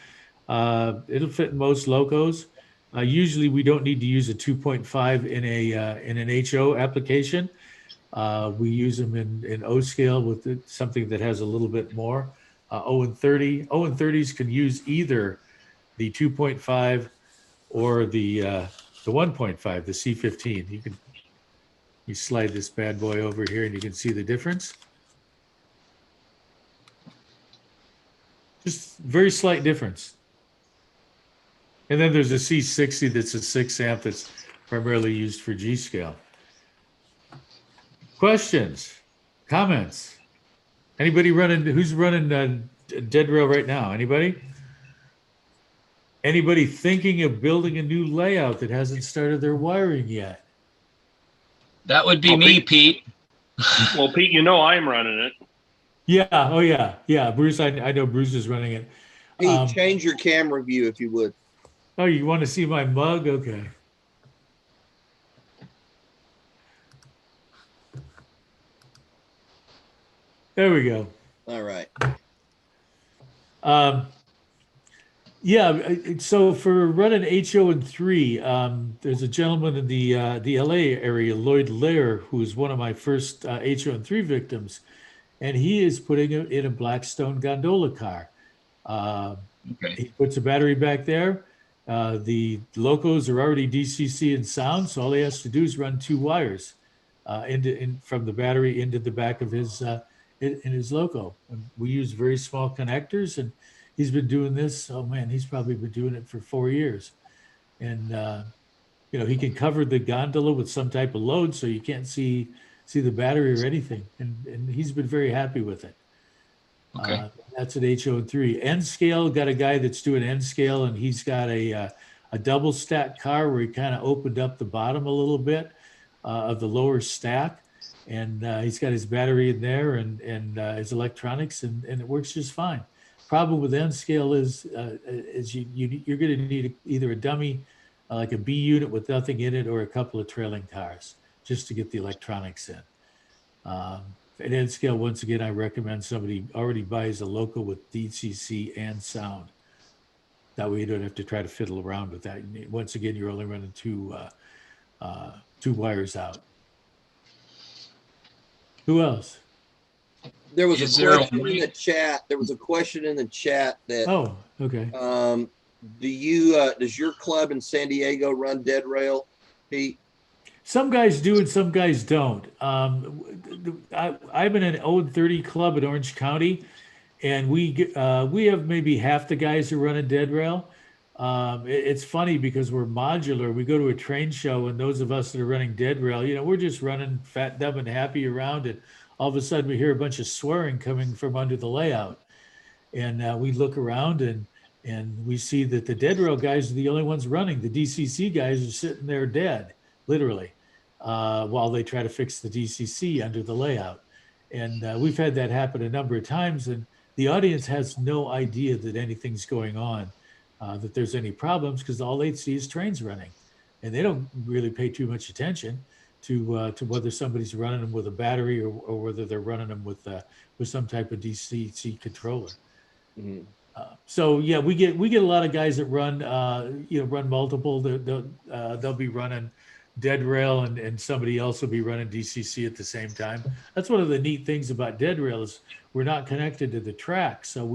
It'll fit in most locos. Usually we don't need to use a 2.5 in an HO application. We use them in O scale with something that has a little bit more. O and 30. O and 30s can use either the 2.5 or the 1.5, the C15. You slide this bad boy over here and you can see the difference. Just very slight difference. And then there's a C60 that's a 6 amp that's primarily used for G scale. Questions, comments? Who's running Dead Rail right now? Anybody? Anybody thinking of building a new layout that hasn't started their wiring yet? That would be me, Pete. Well, Pete, I'm running it. Yeah. Oh, yeah. Yeah. Bruce, I know Bruce is running it. Pete, change your camera view if you would. Oh, you want to see my mug? Okay. There we go. All right. Yeah, so for running HO and 3, there's a gentleman in the LA area, Lloyd Lair, who is one of my first HO and 3 victims, and he is putting it in a Blackstone gondola car. He puts a battery back there. The locos are already DCC and sound, so all he has to do is run 2 wires from the battery into the back of his in his loco. And we use very small connectors, and he's been doing this. Oh man, he's probably been doing it for 4 years. And he can cover the gondola with some type of load so you can't see the battery or anything. And he's been very happy with it. Okay. That's at HO and 3. N scale, got a guy that's doing N scale, and he's got a double stack car where he kind of opened up the bottom a little bit of the lower stack. And he's got his battery in there and his electronics, and it works just fine. Problem with N scale is you're going to need either a dummy, like a B unit with nothing in it, or a couple of trailing cars just to get the electronics in. At N scale, once again, I recommend somebody already buys a loco with DCC and sound. That way you don't have to try to fiddle around with that. Once again, you're only running two wires out. Who else? There was a question in the chat. There was a question in the chat that. Oh, okay. does your club in San Diego run dead rail, Pete? Some guys do and some guys don't. I'm in an 0-30 club in Orange County, and we have maybe half the guys who run a dead rail. It's funny because we're modular. We go to a train show, and those of us that are running dead rail, we're just running fat, dumb, and happy around it. All of a sudden, we hear a bunch of swearing coming from under the layout, and we look around and we see that the dead rail guys are the only ones running. The DCC guys are sitting there dead, literally, while they try to fix the DCC under the layout. And we've had that happen a number of times, and the audience has no idea that anything's going on, that there's any problems, because all they see is trains running, and they don't really pay too much attention to whether somebody's running them with a battery or whether they're running them with some type of DCC controller. Mm-hmm. So yeah, we get a lot of guys that run run multiple. They'll be running dead rail and somebody else will be running DCC at the same time. That's one of the neat things about dead rail is we're not connected to the track, so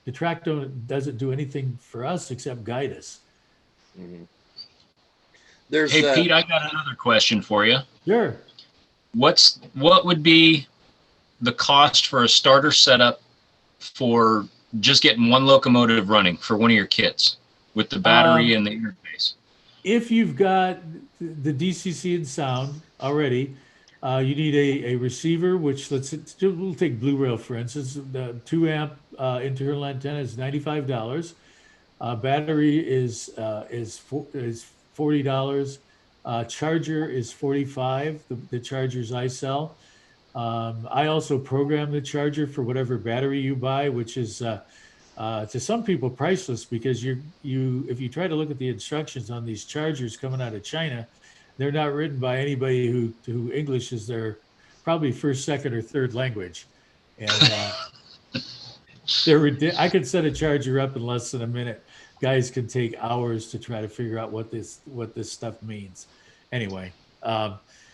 the track doesn't do anything for us except guide us. Mm-hmm. Hey Pete, I got another question for you. Sure. What would be the cost for a starter setup for just getting one locomotive running for one of your kits with the battery and the interface? If you've got the DCC and sound already, you need a receiver, which we'll take Blue Rail for instance. The 2 amp internal antenna is $95. Battery is $40. Charger is $45. The chargers I sell. I also program the charger for whatever battery you buy, which is to some people priceless, because if you try to look at the instructions on these chargers coming out of China, they're not written by anybody who English is their probably first, second, or third language, and I could set a charger up in less than a minute. Guys can take hours to try to figure out what this stuff means. Anyway.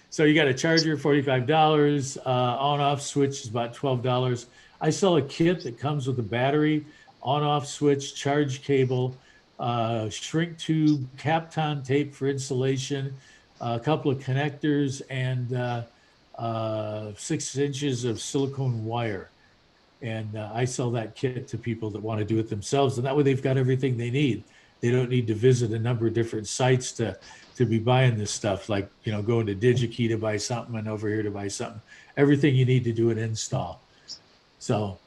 So you got a charger, $45, on-off switch is about $12. I sell a kit that comes with a battery, on-off switch, charge cable, shrink tube, Kapton tape for insulation, a couple of connectors, and 6 inches of silicone wire. And I sell that kit to people that want to do it themselves, and that way they've got everything they need. They don't need to visit a number of different sites to be buying this stuff, like going to DigiKey to buy something and over here to buy something. Everything you need to do an install. So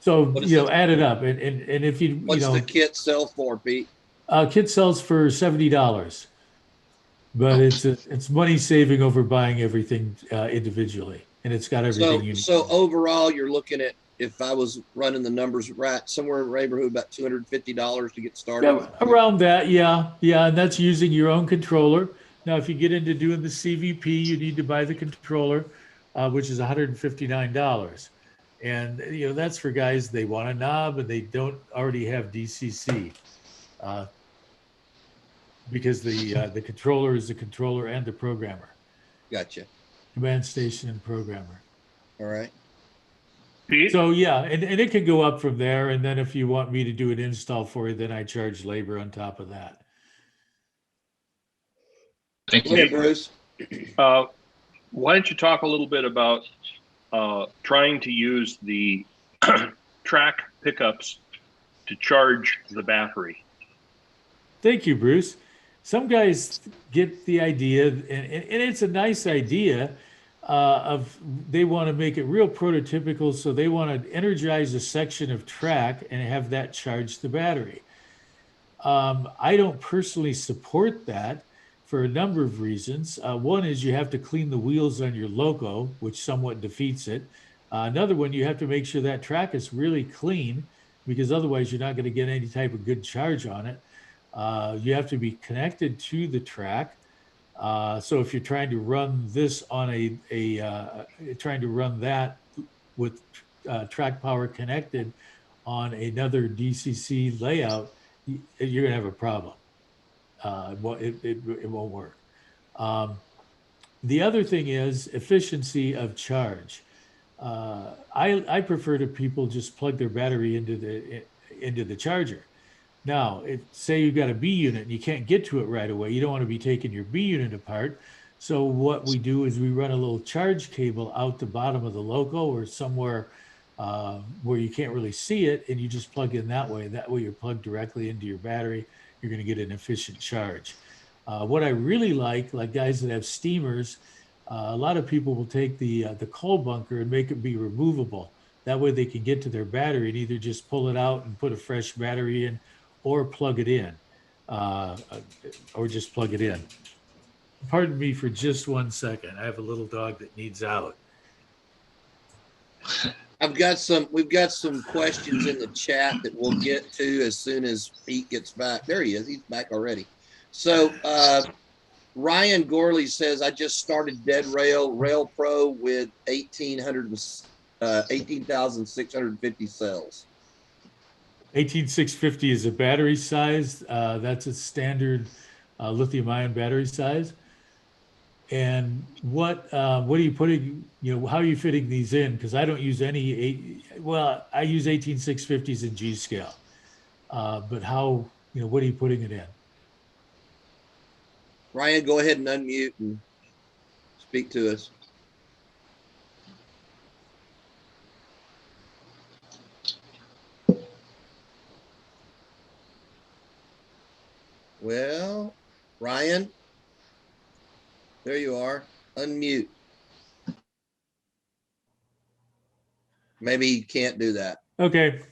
add it up, and if you what's the kit sell for, Pete? Kit sells for $70, but it's money saving over buying everything individually, and it's got everything you need. So overall, you're looking at, if I was running the numbers right, somewhere in the neighborhood about $250 to get started. Yeah, around that, yeah, and that's using your own controller. Now, if you get into doing the CVP, you need to buy the controller, which is $159, and that's for guys they want a knob and they don't already have DCC, because the controller is the controller and the programmer. Gotcha. Command station and programmer. All right. Pete? So yeah, and it can go up from there. And then if you want me to do an install for you, then I charge labor on top of that. Thank you. Hey, Bruce. Why don't you talk a little bit about trying to use the track pickups to charge the battery? Thank you, Bruce. Some guys get the idea, and it's a nice idea, they want to make it real prototypical, so they want to energize a section of track and have that charge the battery. I don't personally support that for a number of reasons. One is you have to clean the wheels on your loco, which somewhat defeats it. Another one, you have to make sure that track is really clean, because otherwise you're not going to get any type of good charge on it. You have to be connected to the track. So if you're trying to run this on trying to run that with track power connected on another DCC layout, you're gonna have a problem. It won't work. The other thing is efficiency of charge. I prefer to people just plug their battery into the charger. Now, if say you've got a B unit and you can't get to it right away, you don't want to be taking your B unit apart. So what we do is we run a little charge cable out the bottom of the loco or somewhere where you can't really see it, and you just plug in that way. That way you're plugged directly into your battery. You're going to get an efficient charge. What I really like guys that have steamers, a lot of people will take the coal bunker and make it be removable. That way they can get to their battery and either just pull it out and put a fresh battery in, or plug it in, or just plug it in. Pardon me for just 1 second. I have a little dog that needs out. We've got some questions in the chat that we'll get to as soon as Pete gets back. There he is. He's back already. So Ryan Gorley says, I just started Dead Rail Pro with 18,650 cells. 18650 is a battery size. That's a standard lithium ion battery size. And what are you putting, how are you fitting these in? Because I don't use I use 18650s in G scale. But how, what are you putting it in? Ryan, go ahead and unmute and speak to us. Well, Ryan, there you are. Unmute. Maybe he can't do that. Okay.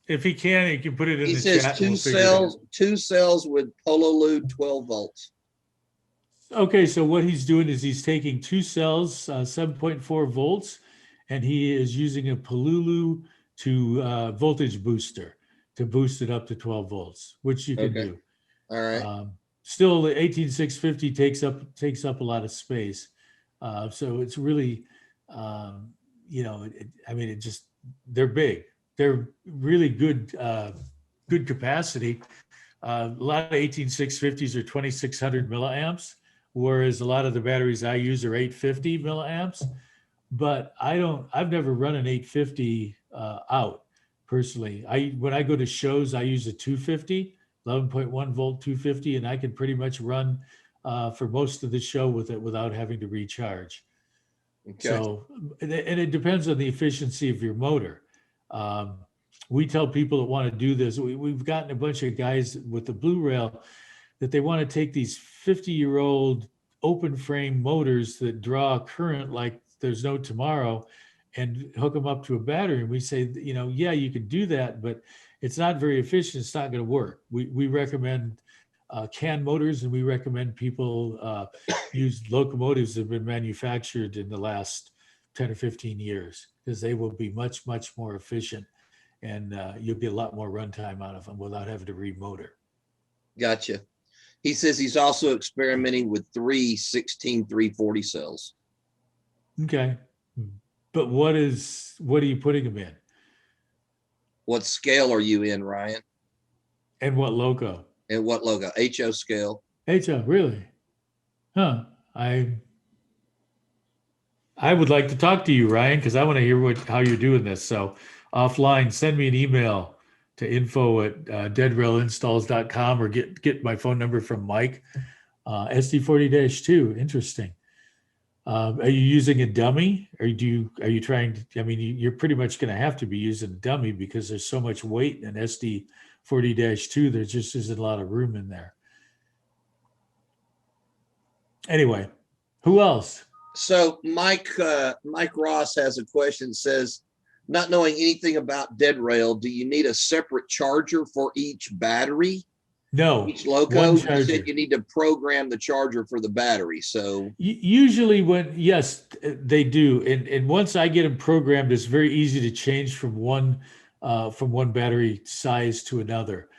If he can put it in the chat. He says two cells with Pololu 12 volts. Okay, so what he's doing is he's taking 2 cells, 7.4 volts, and he is using a Pololu to voltage booster to boost it up to 12 volts, which you can do. All right. Still, the 18650 takes up a lot of space, so it's really, they're big. They're really good capacity. A lot of 18650s are 2600 milliamps, whereas a lot of the batteries I use are 850 milliamps. But I've never run an 850 out personally. When I go to shows, I use a 250, 11.1 volt 250, and I can pretty much run for most of the show with it without having to recharge. Okay. So, and it depends on the efficiency of your motor. We tell people that want to do this, we've gotten a bunch of guys with the Blue Rail that they want to take these 50-year-old open frame motors that draw current like there's no tomorrow and hook them up to a battery. And we say, yeah, you can do that, but it's not very efficient. It's not going to work. We recommend CAN motors, and we recommend people use locomotives that have been manufactured in the last 10 or 15 years, because they will be much, much more efficient, and you'll get a lot more runtime out of them without having to remotor. Gotcha. He says he's also experimenting with 3 16340 cells. Okay. But what are you putting them in? What scale are you in, Ryan? And what loco? And what logo? HO scale. HO, really? Huh. I would like to talk to you, Ryan, because I want to hear how you're doing this. So offline, send me an email to info@deadrailinstalls.com, or get my phone number from Mike. SD40-2, interesting. Are you using a dummy, or are you trying to, you're pretty much going to have to be using a dummy because there's so much weight in SD40-2, there just isn't a lot of room in there. Anyway, who else? So Mike Ross has a question. Says, not knowing anything about Dead Rail, do you need a separate charger for each battery? No. Each loco? You said you need to program the charger for the battery. So usually yes, they do. And once I get them programmed, it's very easy to change from one battery size to another.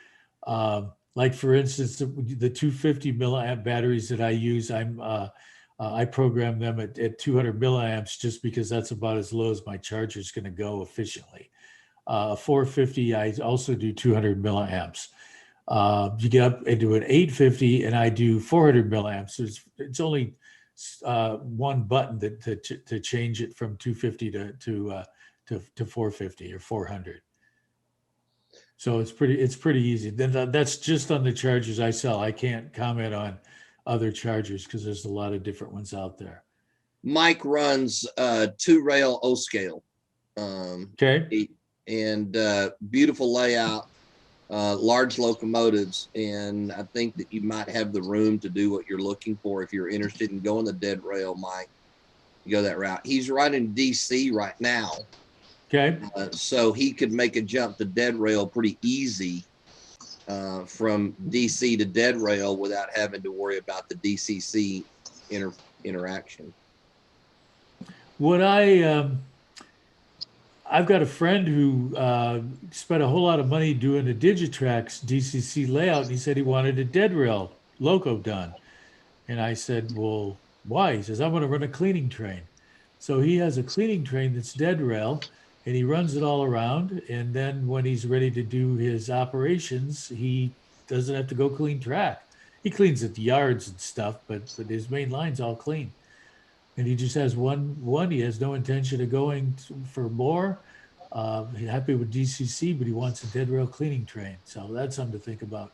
Like for instance, the 250 milliamp batteries that I use, I program them at 200 milliamps just because that's about as low as my charger is going to go efficiently. 450, I also do 200 milliamps. You get up into an 850 and I do 400 milliamps. So it's only one button to change it from 250 to 450 or 400. So it's pretty easy. Then that's just on the chargers I sell. I can't comment on other chargers because there's a lot of different ones out there. Mike runs 2-rail O-scale. Okay. And beautiful layout, large locomotives. And I think that you might have the room to do what you're looking for if you're interested in going the dead rail, Mike. You go that route. He's right in DC right now. Okay. So he could make a jump to dead rail pretty easy from DC to dead rail without having to worry about the DCC interaction. What I've got a friend who spent a whole lot of money doing a Digitrax DCC layout, and he said he wanted a dead rail loco done. And I said, well, why? He says, I want to run a cleaning train. So he has a cleaning train that's dead rail, and he runs it all around. And then when he's ready to do his operations, he doesn't have to go clean track. He cleans at the yards and stuff, but his main line's all clean. And he just has one. He has no intention of going for more. He's happy with DCC, but he wants a dead rail cleaning train. So that's something to think about.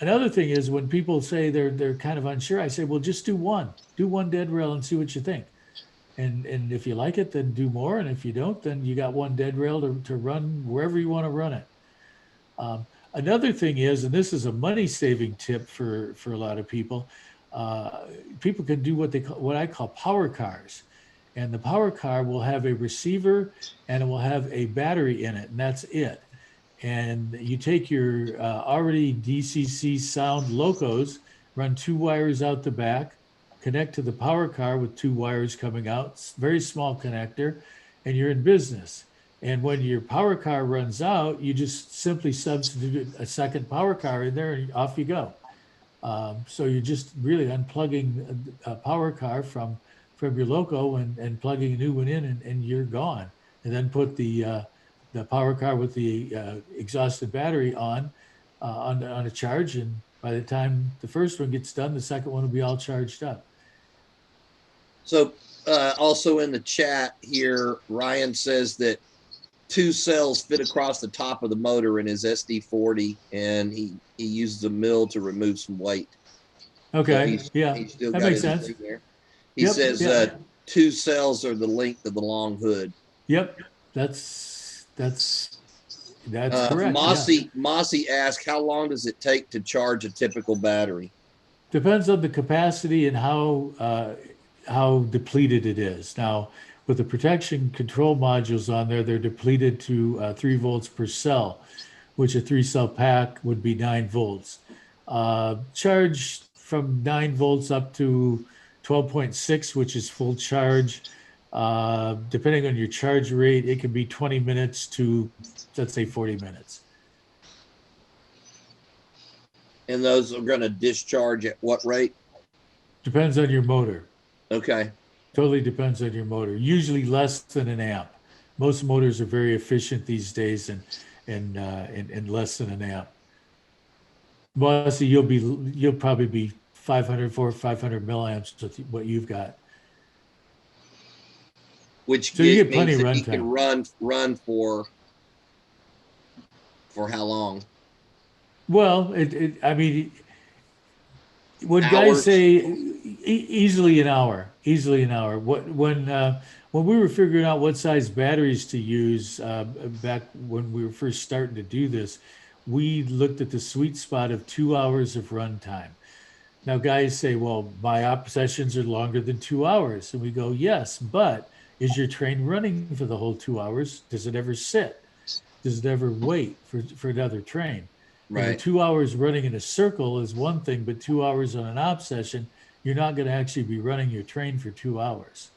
Another thing is when people say they're kind of unsure, I say, well, just do one dead rail and see what you think. And if you like it, then do more. And if you don't, then you got one dead rail to run wherever you want to run it. Another thing is, and this is a money saving tip for a lot of people, people can do what I call power cars. And the power car will have a receiver and it will have a battery in it, and that's it. And you take your already DCC sound locos, run 2 wires out the back, connect to the power car with 2 wires coming out, very small connector, and you're in business. And when your power car runs out, you just simply substitute a second power car in there and off you go. So you're just really unplugging a power car from your loco and plugging a new one in, and you're gone. And then put the power car with the exhausted battery on a charge, and by the time the first one gets done, the second one will be all charged up. So also in the chat here, Ryan says that 2 cells fit across the top of the motor in his SD40, and he uses a mill to remove some weight. Okay, So yeah, he's still that got makes his sense. thing there. He says 2 cells are the length of the long hood. Yep, that's correct. Mossy asked, how long does it take to charge a typical battery? Depends on the capacity and how depleted it is. Now, with the protection control modules on there, they're depleted to 3 volts per cell, which a 3-cell pack would be 9 volts. Charge from 9 volts up to 12.6, which is full charge. Depending on your charge rate, it can be 20 minutes to, let's say, 40 minutes. And those are going to discharge at what rate? Depends on your motor. Okay. Totally depends on your motor. Usually less than an amp. Most motors are very efficient these days and less than an amp. Well, so you'll probably be 500 milliamps with what you've got. Which so you get means plenty of that he runtime. can run for how long? Well, I mean, when Hours? guys say easily an hour, when we were figuring out what size batteries to use back when we were first starting to do this, we looked at the sweet spot of 2 hours of runtime. Now, guys say, well, my op sessions are longer than 2 hours. And we go, yes, but is your train running for the whole 2 hours? Does it ever sit? Does it ever wait for another train? Right. You know, 2 hours running in a circle is one thing, but 2 hours on an op session, you're not going to actually be running your train for 2 hours.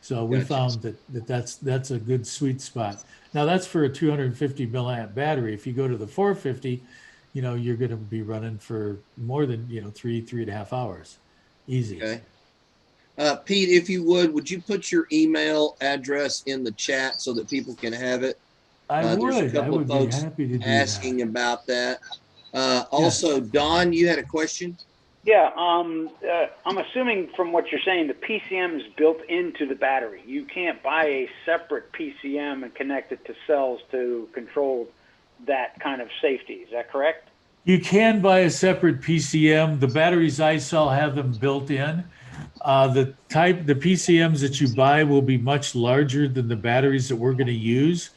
So we found that's a good sweet spot. Now that's for a 250 milliamp battery. If you go to the 450, you know, you're going to be running for more than, 3.5 hours. Easy. Okay. Pete, if you would you put your email address in the chat so that people can have it? There's a couple of folks asking about that. Also, Don, you had a question? Yeah, I'm assuming from what you're saying, the PCM is built into the battery. You can't buy a separate PCM and connect it to cells to control that kind of safety. Is that correct? You can buy a separate PCM. The batteries I sell have them built in. The PCMs that you buy will be much larger than the batteries that we're going to use.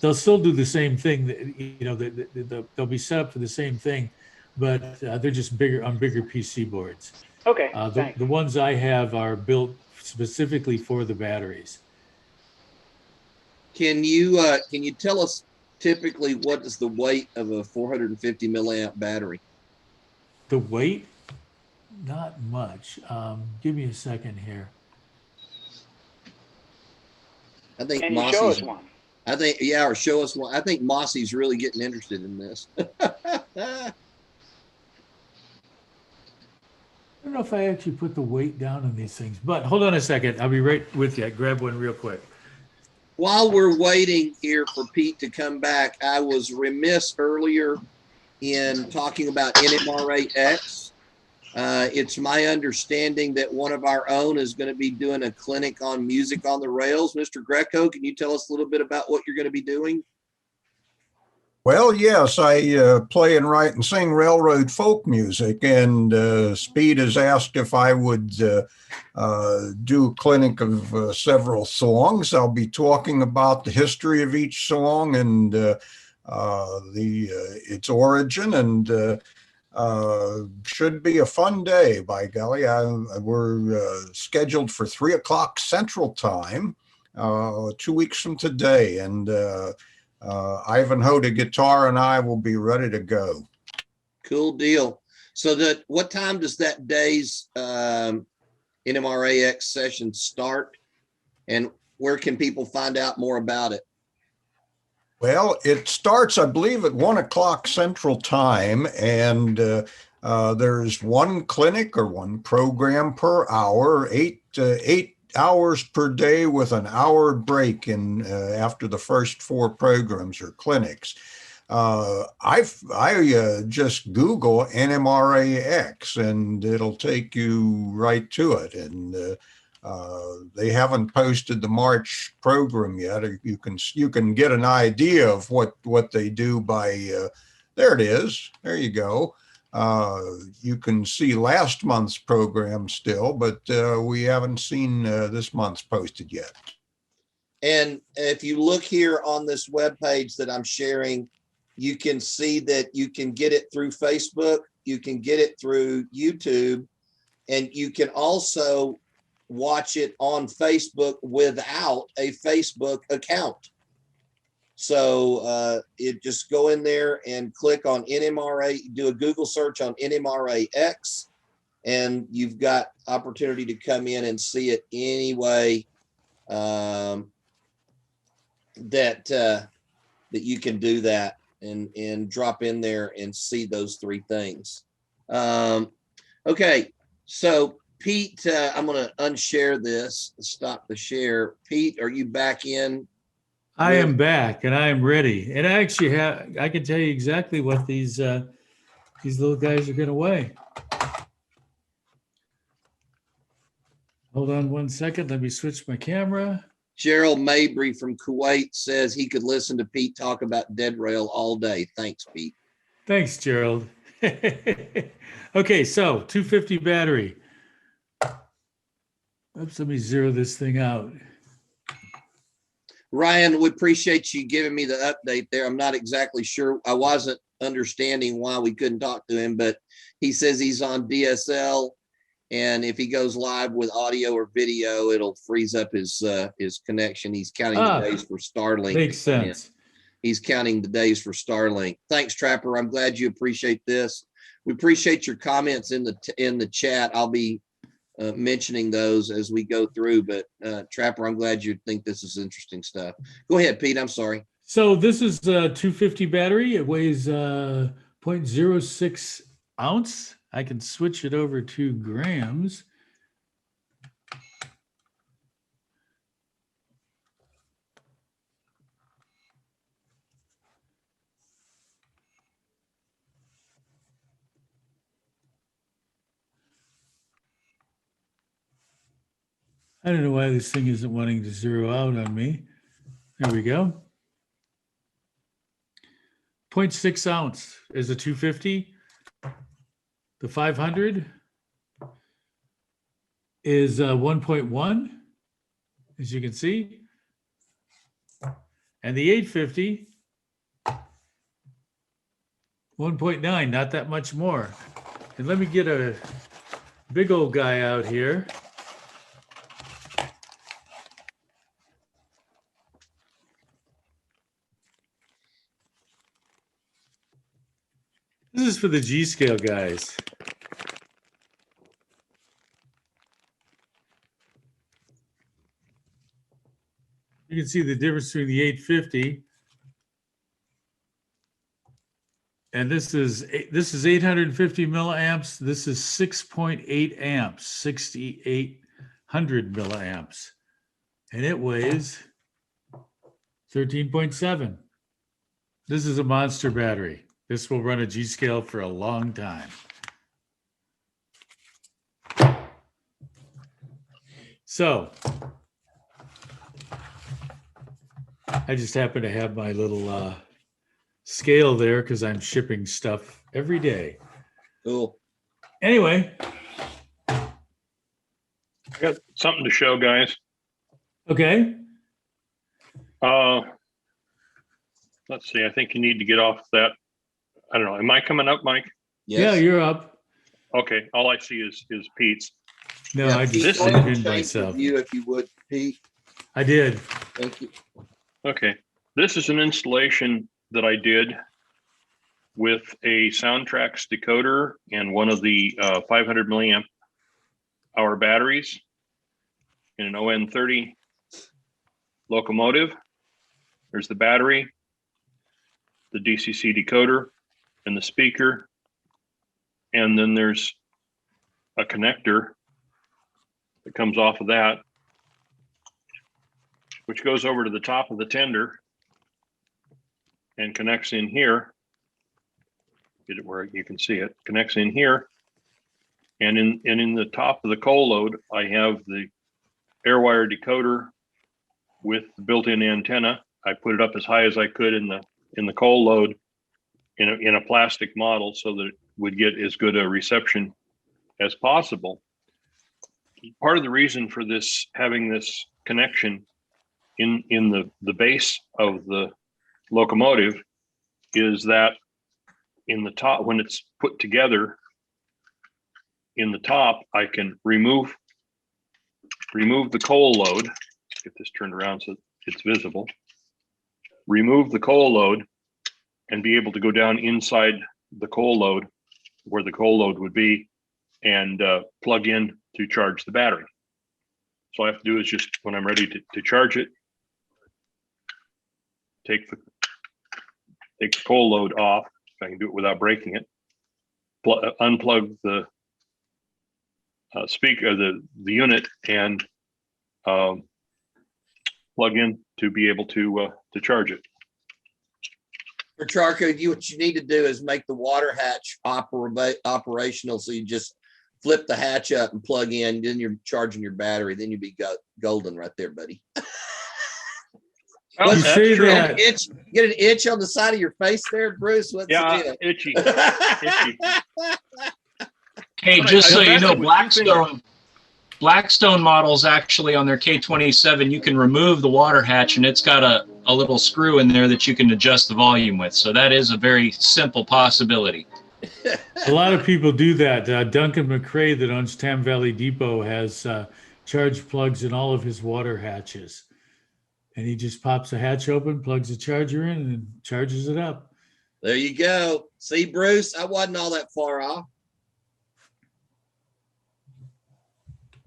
They'll still do the same thing. They'll be set up for the same thing, but they're just bigger on bigger PC boards. Okay, The ones I have are built specifically for the batteries. Can you tell us typically what is the weight of a 450 milliamp battery? The weight? Not much. Give me a second here. I think Can you show us Mossy's, one? I think, yeah, or show us one. I think Mossy's really getting interested in this. I don't know if I actually put the weight down on these things, but hold on a second. I'll be right with you. I grab one real quick. While we're waiting here for Pete to come back, I was remiss earlier in talking about NMRA-X. It's my understanding that one of our own is going to be doing a clinic on music on the rails. Mr. Greco, can you tell us a little bit about what you're going to be doing? Well, yes, I play and write and sing railroad folk music, and Speed has asked if I would do a clinic of several songs. I'll be talking about the history of each song and its origin, and should be a fun day, by golly. We're scheduled for 3 o'clock Central Time, 2 weeks from today, and Ivanhoe, the guitar, and I will be ready to go. Cool deal. So what time does that day's NMRA-X session start, and where can people find out more about it? Well, it starts, I believe, at 1 o'clock Central Time, and there's one clinic or one program per hour, eight hours per day with an hour break in after the first 4 programs or clinics. I just Google NMRA-X and it'll take you right to it. And they haven't posted the March program yet. You can get an idea of what they do by there it is. There you go. You can see last month's program still, but we haven't seen this month's posted yet. And if you look here on this webpage that I'm sharing, you can see that you can get it through Facebook, you can get it through YouTube, and you can also watch it on Facebook without a Facebook account. So it just go in there and click on NMRA, do a Google search on NMRA-X, and you've got opportunity to come in and see it anyway that you can do that and drop in there and see those 3 things. Okay, so Pete, I'm going to unshare this, stop the share. Pete, are you back in? I am back and I am ready. And I actually I can tell you exactly what these little guys are going to weigh. Hold on one second. Let me switch my camera. Gerald Mabry from Kuwait says he could listen to Pete talk about dead rail all day. Thanks, Pete. Thanks, Gerald. Okay, so 250 battery. Oops, let me zero this thing out. Ryan, we appreciate you giving me the update there. I'm not exactly sure. I wasn't understanding why we couldn't talk to him, but he says he's on DSL, and if he goes live with audio or video, it'll freeze up his connection. He's counting the days for Starlink. Makes sense. He's counting the days for Starlink. Thanks, Trapper. I'm glad you appreciate this. We appreciate your comments in the chat. I'll be mentioning those as we go through, but Trapper, I'm glad you think this is interesting stuff. Go ahead, Pete. I'm sorry. So this is a 250 battery. It weighs 0.06 ounce. I can switch it over to grams. I don't know why this thing isn't wanting to zero out on me. There we go. 0.6 ounce is a 250. The 500 is 1.1, as you can see. And the 850, 1.9, not that much more. And let me get a big old guy out here. This is for the G scale guys. You can see the difference between the 850 and this is 850 milliamps. This is 6.8 amps, 6,800 milliamps, and it weighs 13.7. This is a monster battery. This will run a G scale for a long time. So I just happen to have my little scale there because I'm shipping stuff every day. Cool. Anyway. I got something to show, guys. Okay. Let's see. I think you need to get off that. I don't know. Am I coming up, Mike? Yes. Yeah, you're up. Okay. All I see is Pete's. No, Yeah, I Pete, just go ahead and pinned change myself. the view if you would, Pete. I did. Thank you. Okay. This is an installation that I did with a Soundtrax decoder and one of the 500 milliamp hour batteries in an ON30 locomotive. There's the battery, the DCC decoder, and the speaker. And then there's a connector that comes off of that, which goes over to the top of the tender and connects in here. Get it where you can see it. Connects in here. And in the top of the coal load, I have the AirWire decoder with the built-in antenna. I put it up as high as I could in the coal load in a plastic model so that it would get as good a reception as possible. Part of the reason for this, having this connection in the base of the locomotive, is that in the top, when it's put together in the top, I can remove the coal load. Get this turned around so it's visible. Remove the coal load and be able to go down inside the coal load where the coal load would be and plug in to charge the battery. So all I have to do is just, when I'm ready to charge it, take the coal load off. If I can do it without breaking it. Unplug the speaker, the unit, and plug in to be able to charge it. For Charco, what you need to do is make the water hatch operational. So you just flip the hatch up and plug in, then you're charging your battery. Then you'd be golden right there, buddy. Oh, that's true. Get an itch on the side of your face there, Bruce. What's the deal? Itchy. Hey, just so you know, Blackstone models actually on their K27, you can remove the water hatch and it's got a little screw in there that you can adjust the volume with. So that is a very simple possibility. A lot of people do that. Duncan McCrae that owns Tam Valley Depot has charge plugs in all of his water hatches. And he just pops the hatch open, plugs the charger in, and charges it up. There you go. See, Bruce, I wasn't all that far off.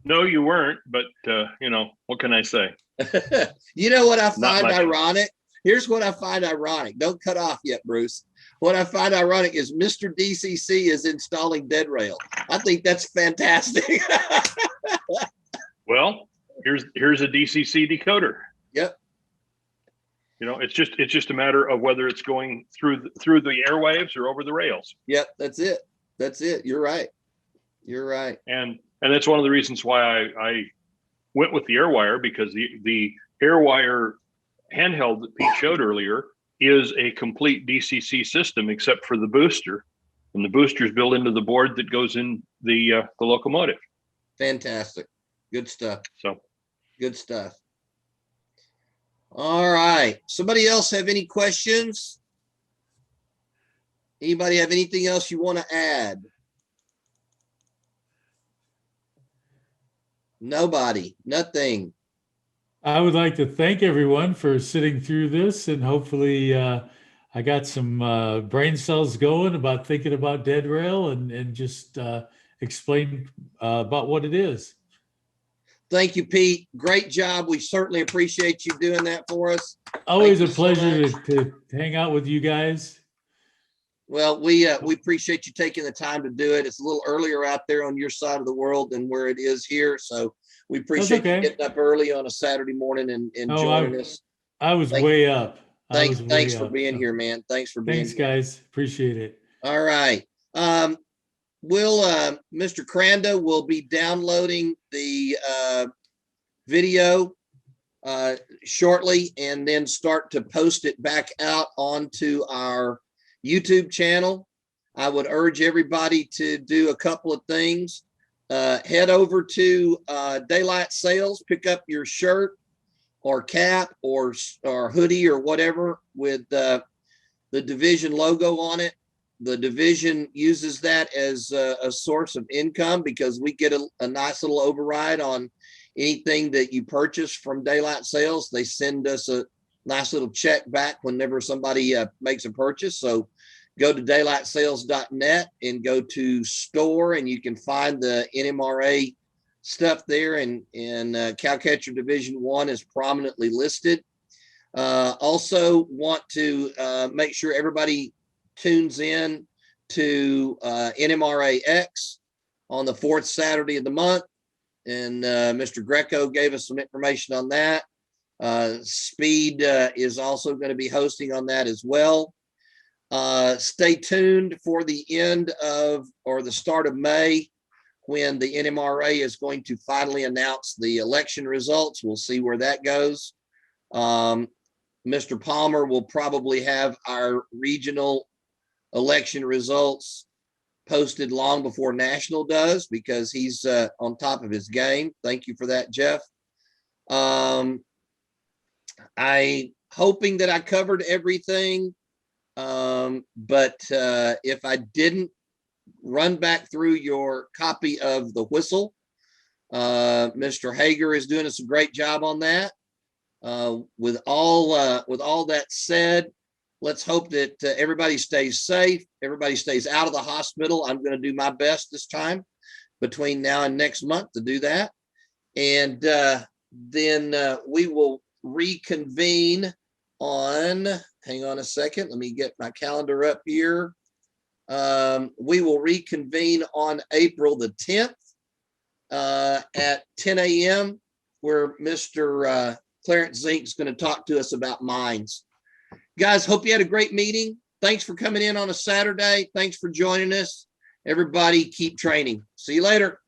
No, you weren't, but what can I say? You know what I Not find much. ironic? Here's what I find ironic. Don't cut off yet, Bruce. What I find ironic is Mr. DCC is installing dead rail. I think that's fantastic. Well, here's a DCC decoder. Yep. It's just a matter of whether it's going through the airwaves or over the rails. Yep, that's it. That's it. You're right. You're right. And that's one of the reasons why I went with the AirWire, because the AirWire handheld that Pete showed earlier is a complete DCC system except for the booster, and the booster is built into the board that goes in the locomotive. Fantastic. Good stuff. So good stuff. All right. Somebody else have any questions? Anybody have anything else you want to add? Nobody, nothing. I would like to thank everyone for sitting through this, and hopefully I got some brain cells going about thinking about dead rail and just explain about what it is. Thank you, Pete. Great job. We certainly appreciate you doing that for us. Always Thank a you so pleasure much. to hang out with you guys. Well, we appreciate you taking the time to do it. It's a little earlier out there on your side of the world than where it is here. So we appreciate okay. you getting up early on a Saturday morning and Oh, joining us. I was way up. Thanks for up, being so. here, man. Thanks for being Thanks, here. guys. Appreciate it. All right. Mr. Cranda will be downloading the video shortly and then start to post it back out onto our YouTube channel. I would urge everybody to do a couple of things. Head over to Daylight Sales, pick up your shirt or cap or hoodie or whatever with the division logo on it. The division uses that as a source of income because we get a nice little override on anything that you purchase from Daylight Sales. They send us a nice little check back whenever somebody makes a purchase. So go to daylightsales.net and go to store, and you can find the NMRA stuff there. And Cowcatcher Division 1 is prominently listed. Also want to make sure everybody tunes in to NMRA X on the 4th Saturday of the month. And Mr. Greco gave us some information on that. Speed is also going to be hosting on that as well. Stay tuned for the end of or the start of May when the NMRA is going to finally announce the election results. We'll see where that goes. Mr. Palmer will probably have our regional election results posted long before national does because he's on top of his game. Thank you for that, Jeff. I hoping that I covered everything. But if I didn't, run back through your copy of the whistle. Mr. Hager is doing us a great job on that. With all that said, let's hope that everybody stays safe. Everybody stays out of the hospital. I'm going to do my best this time between now and next month to do that. And then we will reconvene on, hang on a second, let me get my calendar up here. We will reconvene on April the 10th at 10 a.m. where Mr. Clarence Zink's going to talk to us about mines. Guys, hope you had a great meeting. Thanks for coming in on a Saturday. Thanks for joining us. Everybody keep training. See you later.